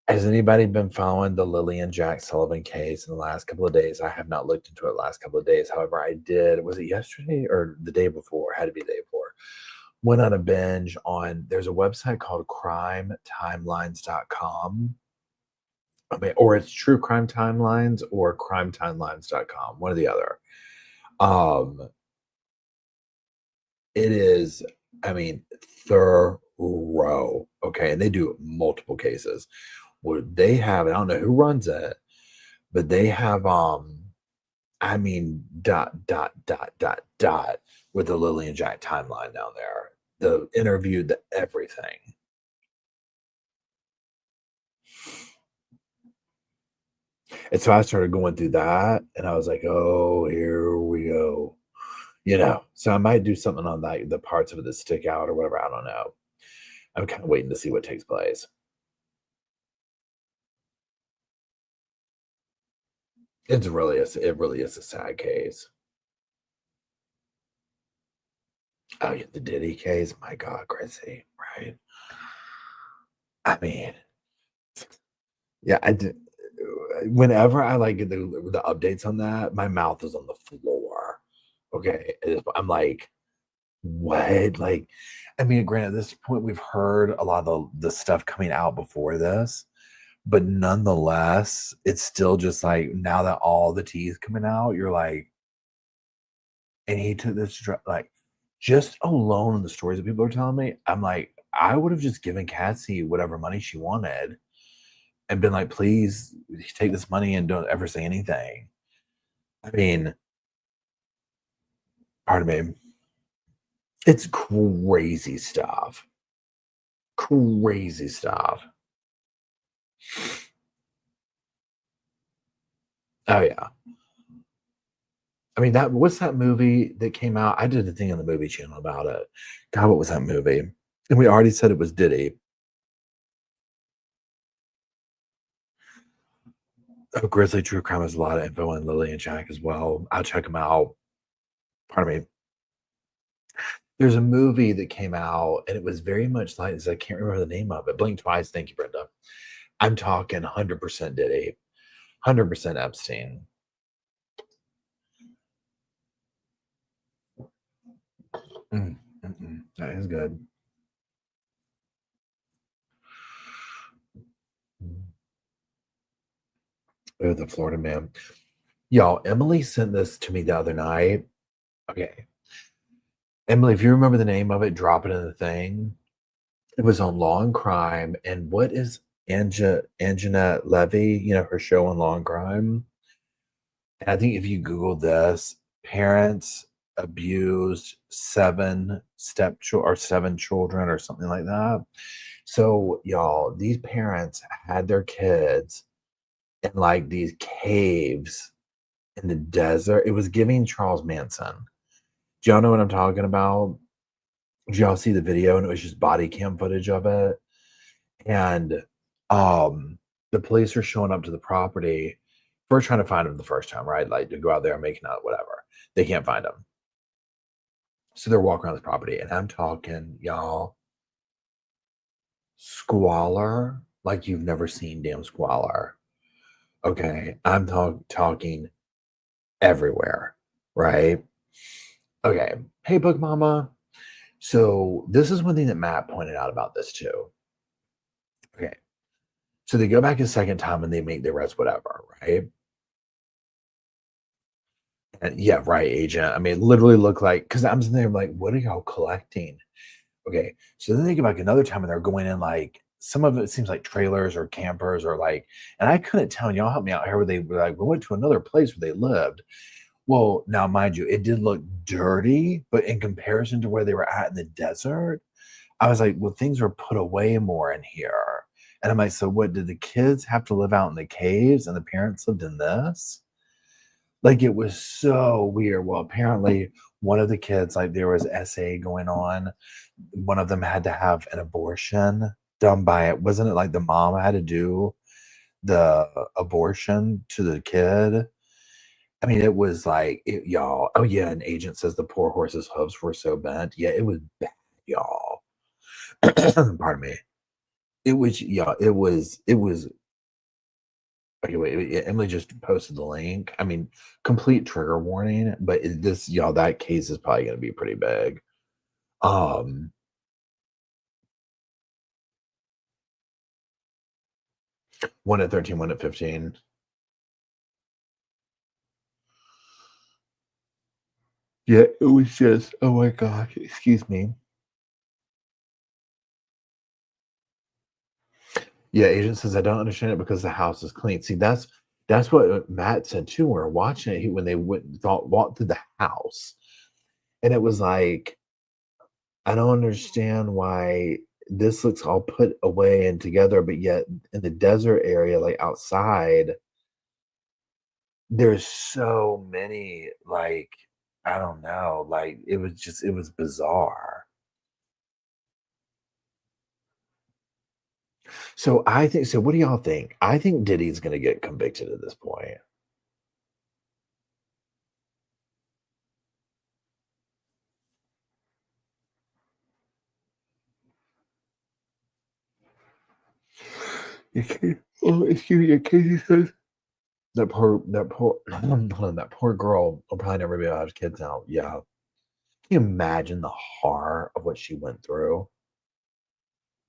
Has anybody been following the Lily and Jack Sullivan case in the last couple of days? I have not looked into it the last couple of days. However, I did. Was it yesterday or the day before? Had to be the day before. Went on a binge on. There's a website called CrimeTimelines.com. I mean, or it's True Crime Timelines or CrimeTimelines.com. One or the other. It is, I mean, thorough. Okay. And they do multiple cases where they have, I don't know who runs it, but they have, I mean, dot with the Lily and Jack timeline down there. The interview, the everything. And so I started going through that and I was like, oh, here we go. So I might do something on that, the parts of it that stick out or whatever. I don't know. I'm kind of waiting to see what takes place. It really is a sad case. Oh yeah, the Diddy case. My God, crazy, right? I mean, yeah, I did. Whenever I like get the updates on that, my mouth is on the floor. Okay, I'm like, what? Like, I mean, granted, at this point, we've heard a lot of the stuff coming out before this, but nonetheless, it's still just like now that all the tea is coming out, you're like, and he took this like just alone in the stories that people are telling me, I'm like, I would have just given Cassie whatever money she wanted and been like, please take this money and don't ever say anything. I mean, pardon me. It's crazy stuff. Crazy stuff. Oh yeah. I mean, what's that movie that came out? I did a thing on the movie channel about it. God, what was that movie? And we already said it was Diddy. Oh, Grizzly True Crime has a lot of info on Lily and Jack as well. I'll check them out. Pardon me. There's a movie that came out, and it was very much like this. I can't remember the name of it. Blink twice. Thank you, Brenda. I'm talking 100% Diddy, 100% Epstein. That is good. Oh, the Florida man. Y'all, Emily sent this to me the other night. Okay. Emily, if you remember the name of it, drop it in the thing. It was on Law and Crime. And what is Angina Levy, her show on Law and Crime? And I think if you Google this, parents abused seven children or something like that. So, y'all, these parents had their kids in like these caves in the desert. It was giving Charles Manson. Do y'all know what I'm talking about? Did y'all see the video? And it was just body cam footage of it. And the police are showing up to the property. First trying to find him the first time, right? Like to go out there and making out, whatever. They can't find him. So they're walking around this property, and I'm talking, y'all, squalor like you've never seen damn squalor. Okay. I'm talking everywhere, right? Okay. Hey, Book Mama. So this is one thing that Matt pointed out about this too. Okay. So they go back a second time and they make the arrest, whatever, right? And yeah, right, agent. I mean, it literally looked like because I'm sitting there like, what are y'all collecting? Okay. So then they go back another time and they're going in like some of it seems like trailers or campers or like, and I couldn't tell, and y'all help me out here where they were like, we went to another place where they lived. Well, now mind you, it did look dirty, but in comparison to where they were at in the desert, I was like, well, things were put away more in here. And I'm like, so what did the kids have to live out in the caves and the parents lived in this? Like it was so weird. Well, apparently one of the kids, like there was SA going on. One of them had to have an abortion done by it. Wasn't it like the mom had to do the abortion to the kid? I mean, it was like, y'all. Oh yeah, an agent says the poor horse's hooves were so bent. Yeah, it was bad, y'all. Pardon me. It was, yeah, it was. Okay, wait, yeah, Emily just posted the link. I mean, complete trigger warning, but this, y'all, that case is probably going to be pretty big. Um, 1 at 13, 1 at 15. Yeah, it was just, oh my gosh, excuse me. Yeah, agent says I don't understand it because the house is clean. See, that's what Matt said too. When we were watching it, when they went thought walked through the house, and it was like, I don't understand why this looks all put away and together, but yet in the desert area, like outside, there's so many like I don't know, like it was bizarre. So I think so. What do y'all think? I think Diddy's going to get convicted at this point. Oh, excuse me. Casey says hold on, that poor girl will probably never be able to have kids now. Yeah. Can you imagine the horror of what she went through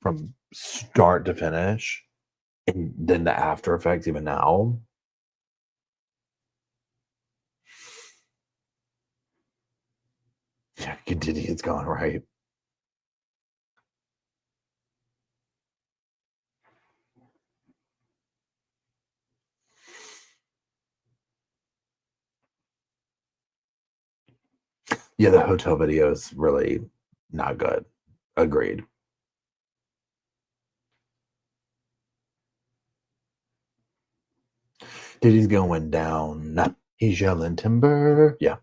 from start to finish? And then the after effects even now. Yeah, Diddy is gone, right? Yeah, the hotel video is really not good. Agreed. Diddy's going down. He's yelling timber. Yeah.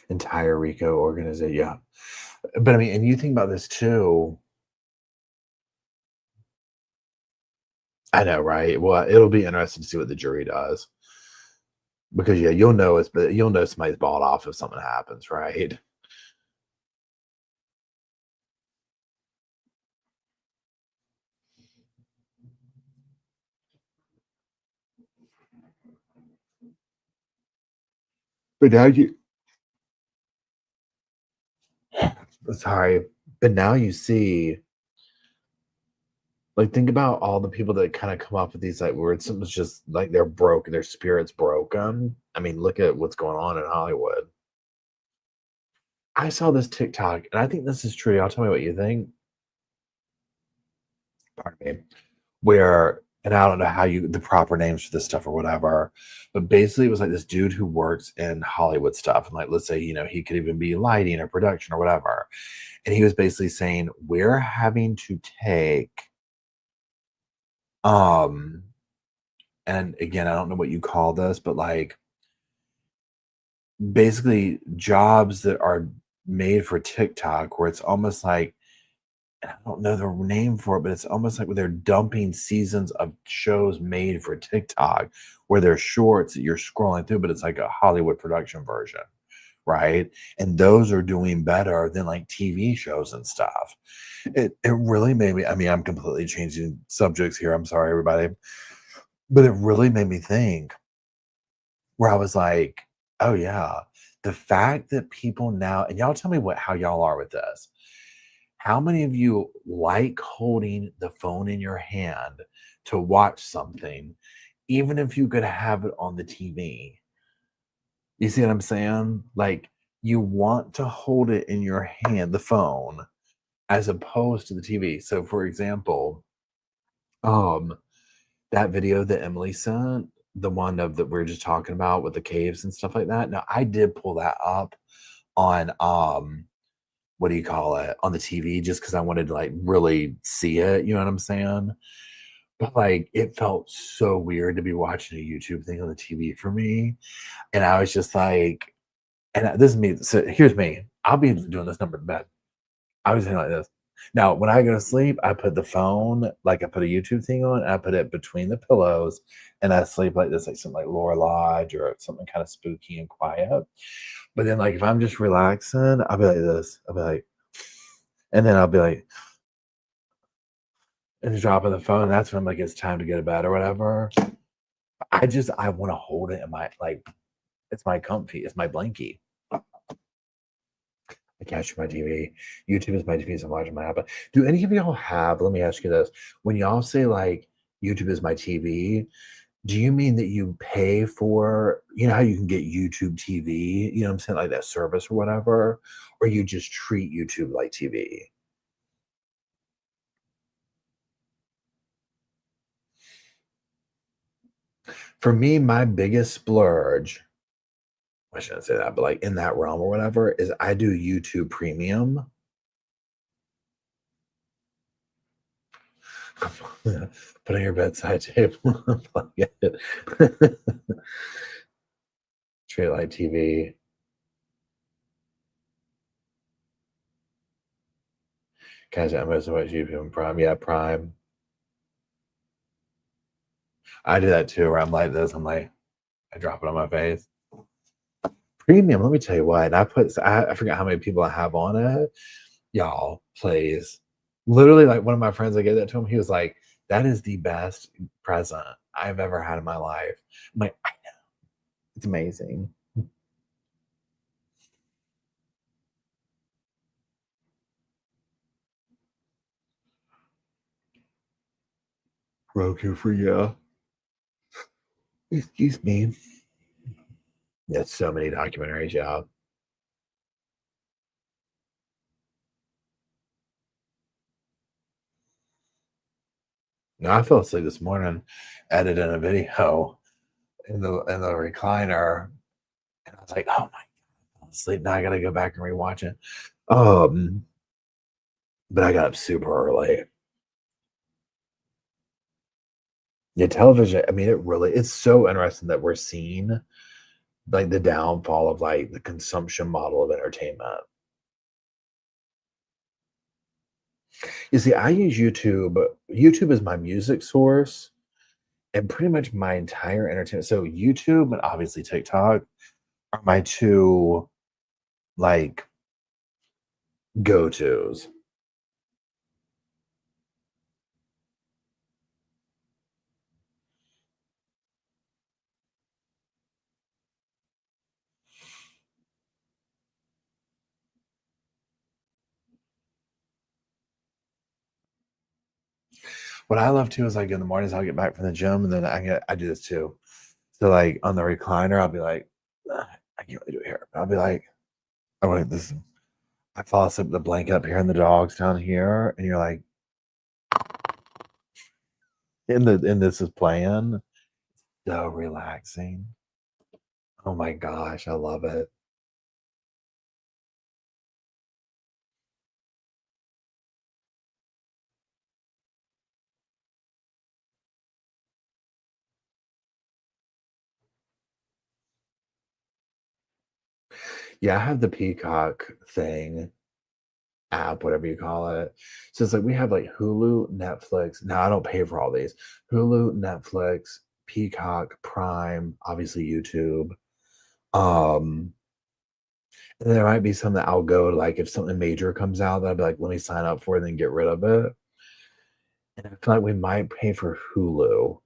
Entire Rico organization. Yeah. But I mean, and you think about this too. I know, right? Well, it'll be interesting to see what the jury does. Because yeah, you'll know somebody's bought off if something happens, right? But now you sorry, but now you see, like, think about all the people that kind of come up with these like words. Something's just like they're broken, their spirit's broken. I mean, look at what's going on in Hollywood. I saw this TikTok, and I think this is true. Y'all tell me what you think. Pardon me. Where, and I don't know how you the proper names for this stuff or whatever, but basically it was like this dude who works in Hollywood stuff, and like let's say he could even be lighting or production or whatever, and he was basically saying we're having to take um and again, I don't know what you call this, but like basically jobs that are made for TikTok where it's almost like, and I don't know the name for it, but it's almost like where they're dumping seasons of shows made for TikTok where they're shorts that you're scrolling through, but it's like a Hollywood production version, right? And those are doing better than like TV shows and stuff. It really made me, I mean, I'm completely changing subjects here. I'm sorry, everybody. But it really made me think where I was like, oh yeah, the fact that people now, and y'all tell me how y'all are with this. How many of you like holding the phone in your hand to watch something, even if you could have it on the TV? You see what I'm saying? Like you want to hold it in your hand, the phone, as opposed to the TV. So for example, um, that video that Emily sent, the one of that we're just talking about with the caves and stuff like that. Now I did pull that up on what do you call it, on the TV just because I wanted to like really see it, you know what I'm saying? But like it felt so weird to be watching a YouTube thing on the TV for me. And I was just like, this is me. So here's me. I'll be doing this number in bed. I was saying like this. Now, when I go to sleep, I put the phone, like I put a YouTube thing on, and I put it between the pillows, and I sleep like this, like something like Laura Lodge or something kind of spooky and quiet. But then, like, if I'm just relaxing, I'll be like this. I'll be like, and then I'll be like, and just dropping the phone. And that's when I'm like, it's time to go to bed or whatever. I want to hold it in my, like, it's my comfy, it's my blankie. I can't shoot my TV. YouTube is my TV, so I'm watching my iPad. Do any of y'all have, let me ask you this. When y'all say like YouTube is my TV, do you mean that you pay for, you know how you can get YouTube TV, you know what I'm saying, like that service or whatever, or you just treat YouTube like TV? For me, my biggest splurge, I shouldn't say that, but like in that realm or whatever, is I do YouTube Premium. Put on your bedside table. Plug it. Treat it like TV. Guys, I'm most about YouTube and Prime. Yeah, Prime. I do that too, where I'm like this. I'm like, I drop it on my face. Premium, let me tell you what. I forgot how many people I have on it. Y'all, please. Literally, like one of my friends, I gave that to him. He was like, that is the best present I've ever had in my life. I'm like, I know. It's amazing. Roku for you. Excuse me. Yeah, so many documentaries, yeah. No, I fell asleep this morning, editing a video in the recliner, and I was like, "Oh my god, I fell asleep. Now I gotta go back and rewatch it." Um, but I got up super early. Yeah, television, I mean, it's so interesting that we're seeing, like, the downfall of, like, the consumption model of entertainment. You see, I use YouTube. YouTube is my music source and pretty much my entire entertainment. So YouTube and obviously TikTok are my 2, like, go-tos. What I love too is, like, in the mornings, I'll get back from the gym, and then I do this too. So, like, on the recliner, I'll be like, "Ugh, I can't really do it here." I'll be like, "Oh, wait, this," I fall asleep with the blanket up here and the dogs down here, and you're like, and this is playing. So relaxing. Oh my gosh, I love it. Yeah, I have the Peacock thing, app, whatever you call it. So it's like we have like Hulu, Netflix. Now I don't pay for all these. Hulu, Netflix, Peacock, Prime, obviously YouTube. Um, and there might be some that I'll go to, like if something major comes out, that I'll be like, let me sign up for it and then get rid of it. And I feel like we might pay for Hulu,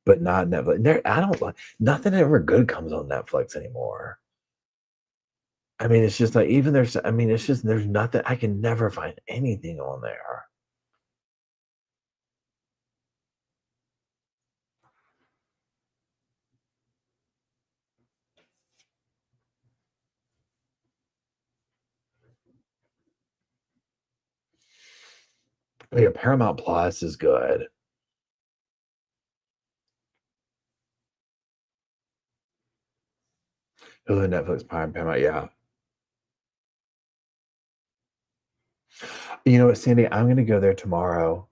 but not Netflix. I don't like nothing ever good comes on Netflix anymore. I mean, it's just like even I mean, it's just there's nothing. I can never find anything on there. Yeah, Paramount Plus is good. Hulu, Netflix, Prime, Paramount. Yeah. You know what, Sandy? I'm gonna go there tomorrow.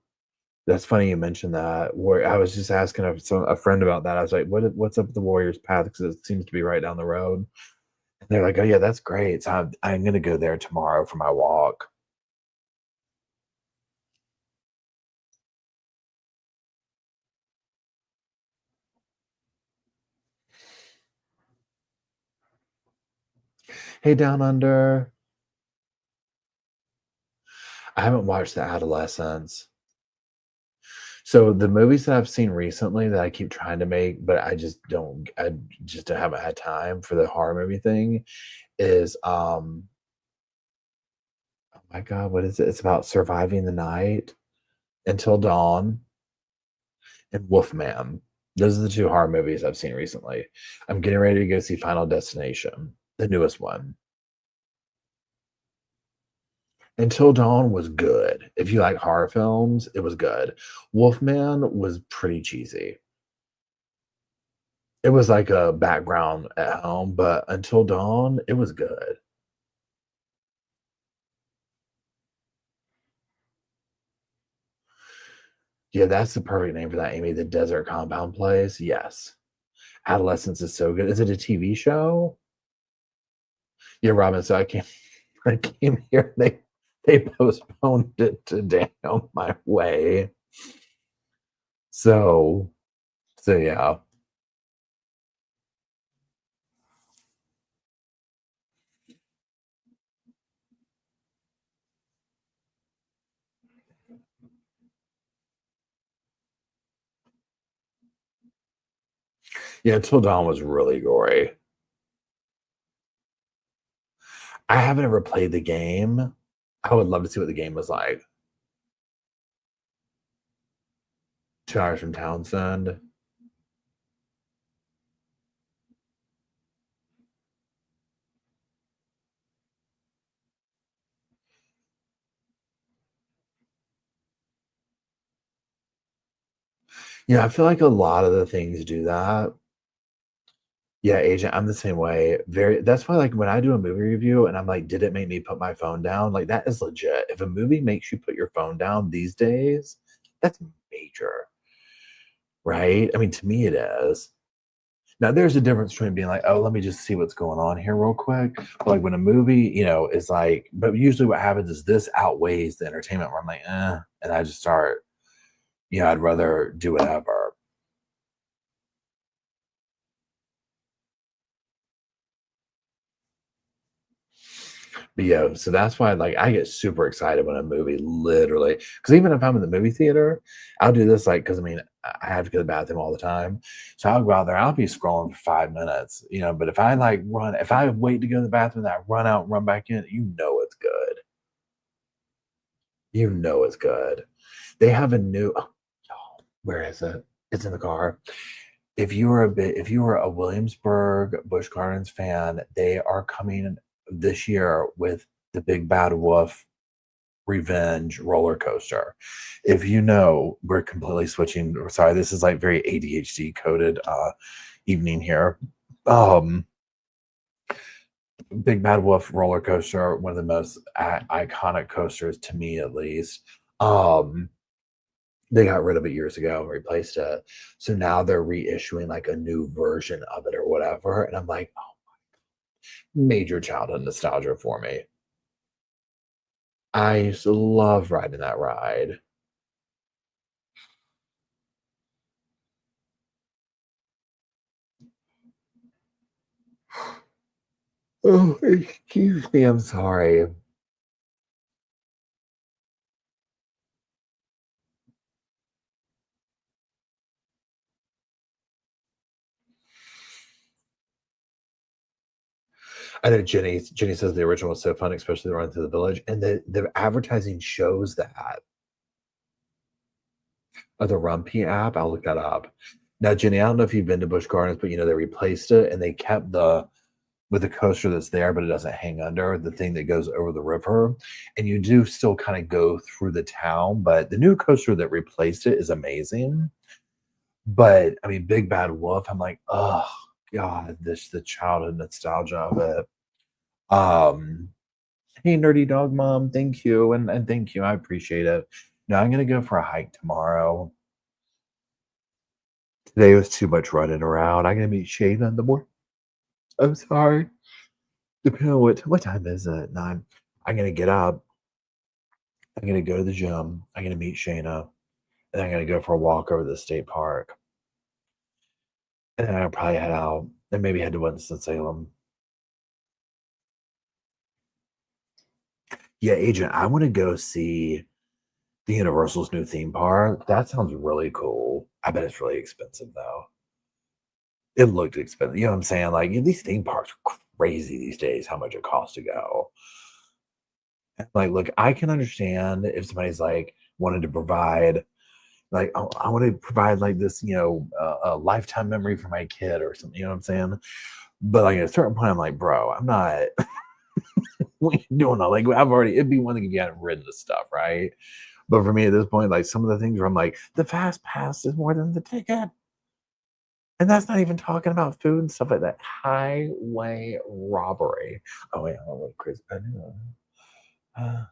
That's funny you mentioned that. Where I was just asking a friend about that. I was like, what's up with the Warriors Path? Because it seems to be right down the road. And they're like, oh yeah, that's great. So I'm gonna go there tomorrow for my walk. Hey, Down Under. I haven't watched The Adolescents. So the movies that I've seen recently that I keep trying to make, but I just haven't had time for the horror movie thing is oh my god, what is it? It's about surviving the night until dawn and Wolfman. Those are the two horror movies I've seen recently. I'm getting ready to go see Final Destination, the newest one. Until Dawn was good. If you like horror films, it was good. Wolfman was pretty cheesy. It was like a background at home, but Until Dawn, it was good. Yeah, that's the perfect name for that, Amy. The Desert Compound Place. Yes. Adolescence is so good. Is it a TV show? Yeah, Robin. So I came here. They postponed it to down my way. So yeah. Yeah, Till Dawn was really gory. I haven't ever played the game. I would love to see what the game was like. 2 hours from Townsend. Yeah, I feel like a lot of the things do that. Yeah, Agent, I'm the same way. Very that's why, like, when I do a movie review and I'm like, "Did it make me put my phone down?" Like, that is legit. If a movie makes you put your phone down these days, that's major, right? I mean, to me, it is. Now, there's a difference between being like, "Oh, let me just see what's going on here real quick." But, like, when a movie, is like but usually what happens is this outweighs the entertainment where I'm like, "Eh," and I just start I'd rather do whatever. But yeah, so that's why like I get super excited when a movie literally because even if I'm in the movie theater, I'll do this like because I mean I have to go to the bathroom all the time. So I'll go out there, I'll be scrolling for 5 minutes, but if I wait to go to the bathroom and I run out and run back in, you know it's good. You know it's good. They have a new where is it? It's in the car. If you were a Williamsburg Busch Gardens fan, they are coming this year with the Big Bad Wolf Revenge roller coaster. If you know, we're completely switching. Sorry, this is like very ADHD coded evening here. Um, Big Bad Wolf roller coaster, one of the most iconic coasters to me, at least. Um, they got rid of it years ago and replaced it. So now they're reissuing like a new version of it or whatever. And I'm like, oh. Major childhood nostalgia for me. I used to love riding that ride. Oh, excuse me, I'm sorry. I know Jenny says the original was so fun, especially the run through the village, and the advertising shows that. Oh, the Rumpy app? I'll look that up. Now, Jenny, I don't know if you've been to Busch Gardens, but, they replaced it, and they kept with the coaster that's there, but it doesn't hang under, the thing that goes over the river, and you do still kinda go through the town, but the new coaster that replaced it is amazing. But, I mean, Big Bad Wolf, I'm like, "Oh, God, this the childhood nostalgia of it." Um, "Hey, Nerdy Dog Mom, thank you, and thank you, I appreciate it." No, I'm gonna go for a hike tomorrow. Today was too much running around. I'm gonna meet Shayna in the morning. I'm sorry. Depending on what time is it? 9. I'm gonna get up. I'm gonna go to the gym. I'm gonna meet Shayna, and I'm gonna go for a walk over to the state park. And then I'll probably head out and maybe head to Winston-Salem. Yeah, Agent, I wanna go see the Universal's new theme park. That sounds really cool. I bet it's really expensive, though. It looked expensive, you know what I'm saying? Like, these theme parks are crazy these days, how much it costs to go. Like, look, I can understand if somebody's, like, wanted to provide, like, "Oh, I wanna provide, like, this, a lifetime memory for my kid," or something, you know what I'm saying? But, like, at a certain point, I'm like, "Bro, I'm not what you doing all like, I've already it'd be one thing if you hadn't ridden the stuff, right?" But for me at this point, like, some of the things where I'm like, "The fast pass is more than the ticket." And that's not even talking about food and stuff like that. Highway robbery. Oh, wait, hold on, Chris. I know. Uh,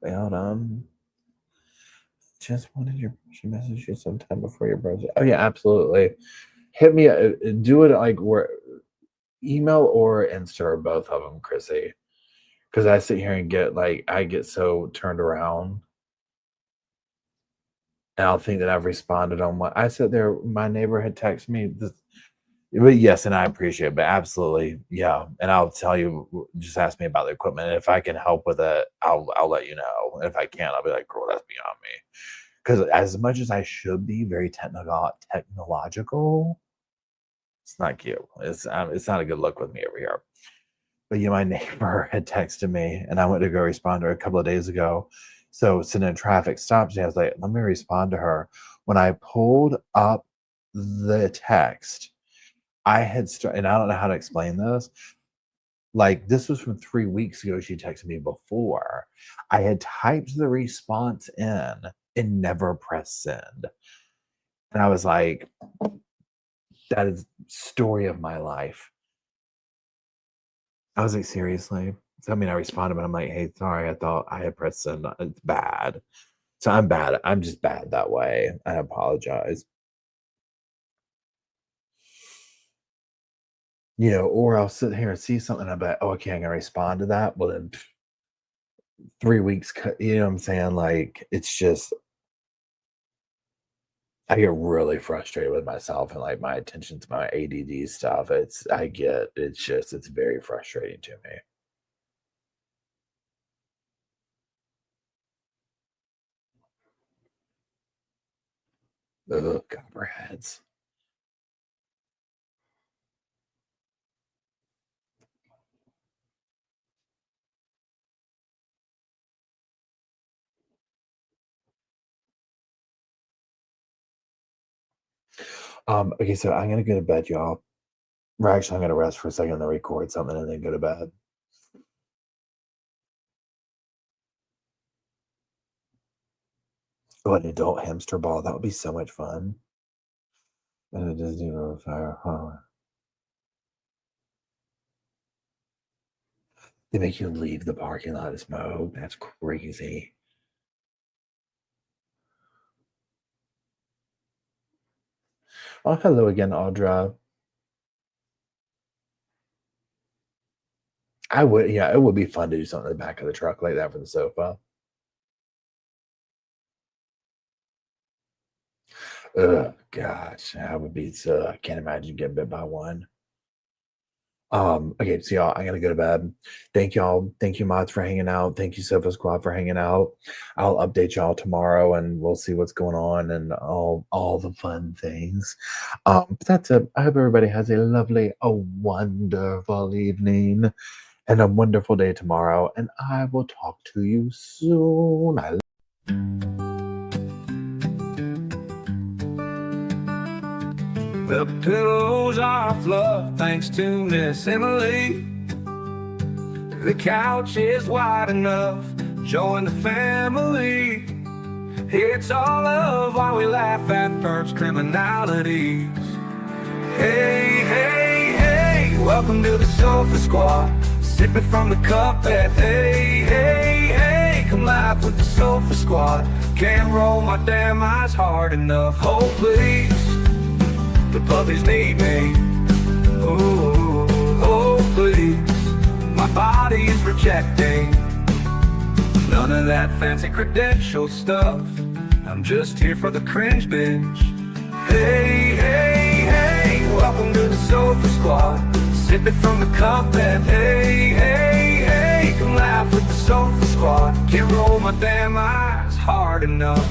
wait, hold on. Just wanted she messaged you sometime before your birthday. Oh, yeah, absolutely. Hit me, do it like where email or Insta or both of them, Chrissy. Because I sit here and I get so turned around and I'll think that I've responded on what I said there. My neighbor had texted me this. But yes, and I appreciate it, but absolutely, yeah, and I'll tell you, just ask me about the equipment, if I can help with it, I'll let you know, and if I can't, I'll be like, "Girl, that's beyond me." Because as much as I should be very technological, it's not cute. It's not a good look with me over here. But, yeah, my neighbor had texted me, and I went to go respond to her a couple of days ago. So, sitting in traffic stopped me, I was like, "Let me respond to her." When I pulled up the text, I had and I don't know how to explain this. Like, this was from 3 weeks ago, she texted me before. I had typed the response in and never pressed send. And I was like, "That is story of my life." I was like, "Seriously?" So, I mean, I responded, but I'm like, "Hey, sorry, I thought I had pressed send. It's bad." So, I'm bad. I'm just bad that way. I apologize. Or I'll sit here and see something, I'm like, "Oh, okay, I'm gonna respond to that." Well, then 3 weeks, you know what I'm saying? Like, it's just I get really frustrated with myself and, like, my attention to my ADD stuff. It's very frustrating to me. Ugh, copperheads. Okay, so I'm gonna go to bed, y'all. Or actually, I'm gonna rest for a second and then record something and then go to bed. Oh, an adult hamster ball, that would be so much fun. And a Disney World fire, huh? They make you leave the parking lot to smoke. That's crazy. Oh, hello again, Audra. I would, yeah, it would be fun to do something in the back of the truck like that for the sofa. Ugh, gosh, I would be so, I can't imagine getting bit by one. Okay, so y'all, I gotta go to bed. Thank y'all. Thank you, mods, for hanging out. Thank you, Sofa Squad, for hanging out. I'll update y'all tomorrow and we'll see what's going on and all the fun things. But that's it. I hope everybody has a lovely, a wonderful evening and a wonderful day tomorrow. And I will talk to you soon. The pillows are fluffed thanks to Miss Emily. The couch is wide enough, join the family. It's all love while we laugh at Perp's criminalities. Hey, hey, hey, welcome to the Sofa Squad. Sipping from the cup at hey, hey, hey. Come laugh with the Sofa Squad. Can't roll my damn eyes hard enough. Oh, please. The puppies need me. Oh, oh, please. My body is rejecting none of that fancy credential stuff. I'm just here for the cringe binge. Hey, hey, hey, welcome to the Sofa Squad. Sipping from the cup and hey, hey, hey. Come laugh with the Sofa Squad. Can't roll my damn eyes hard enough.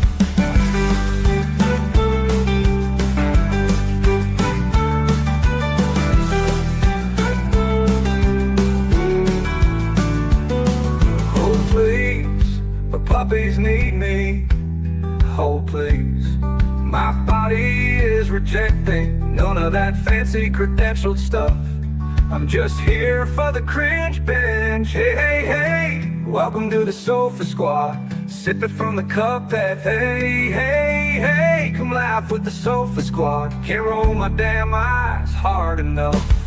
Puppies need me, oh please. My body is rejecting none of that fancy credentialed stuff. I'm just here for the cringe binge. Hey, hey, hey, welcome to the Sofa Squad. Sipping from the cup that hey, hey, hey. Come laugh with the Sofa Squad. Can't roll my damn eyes hard enough.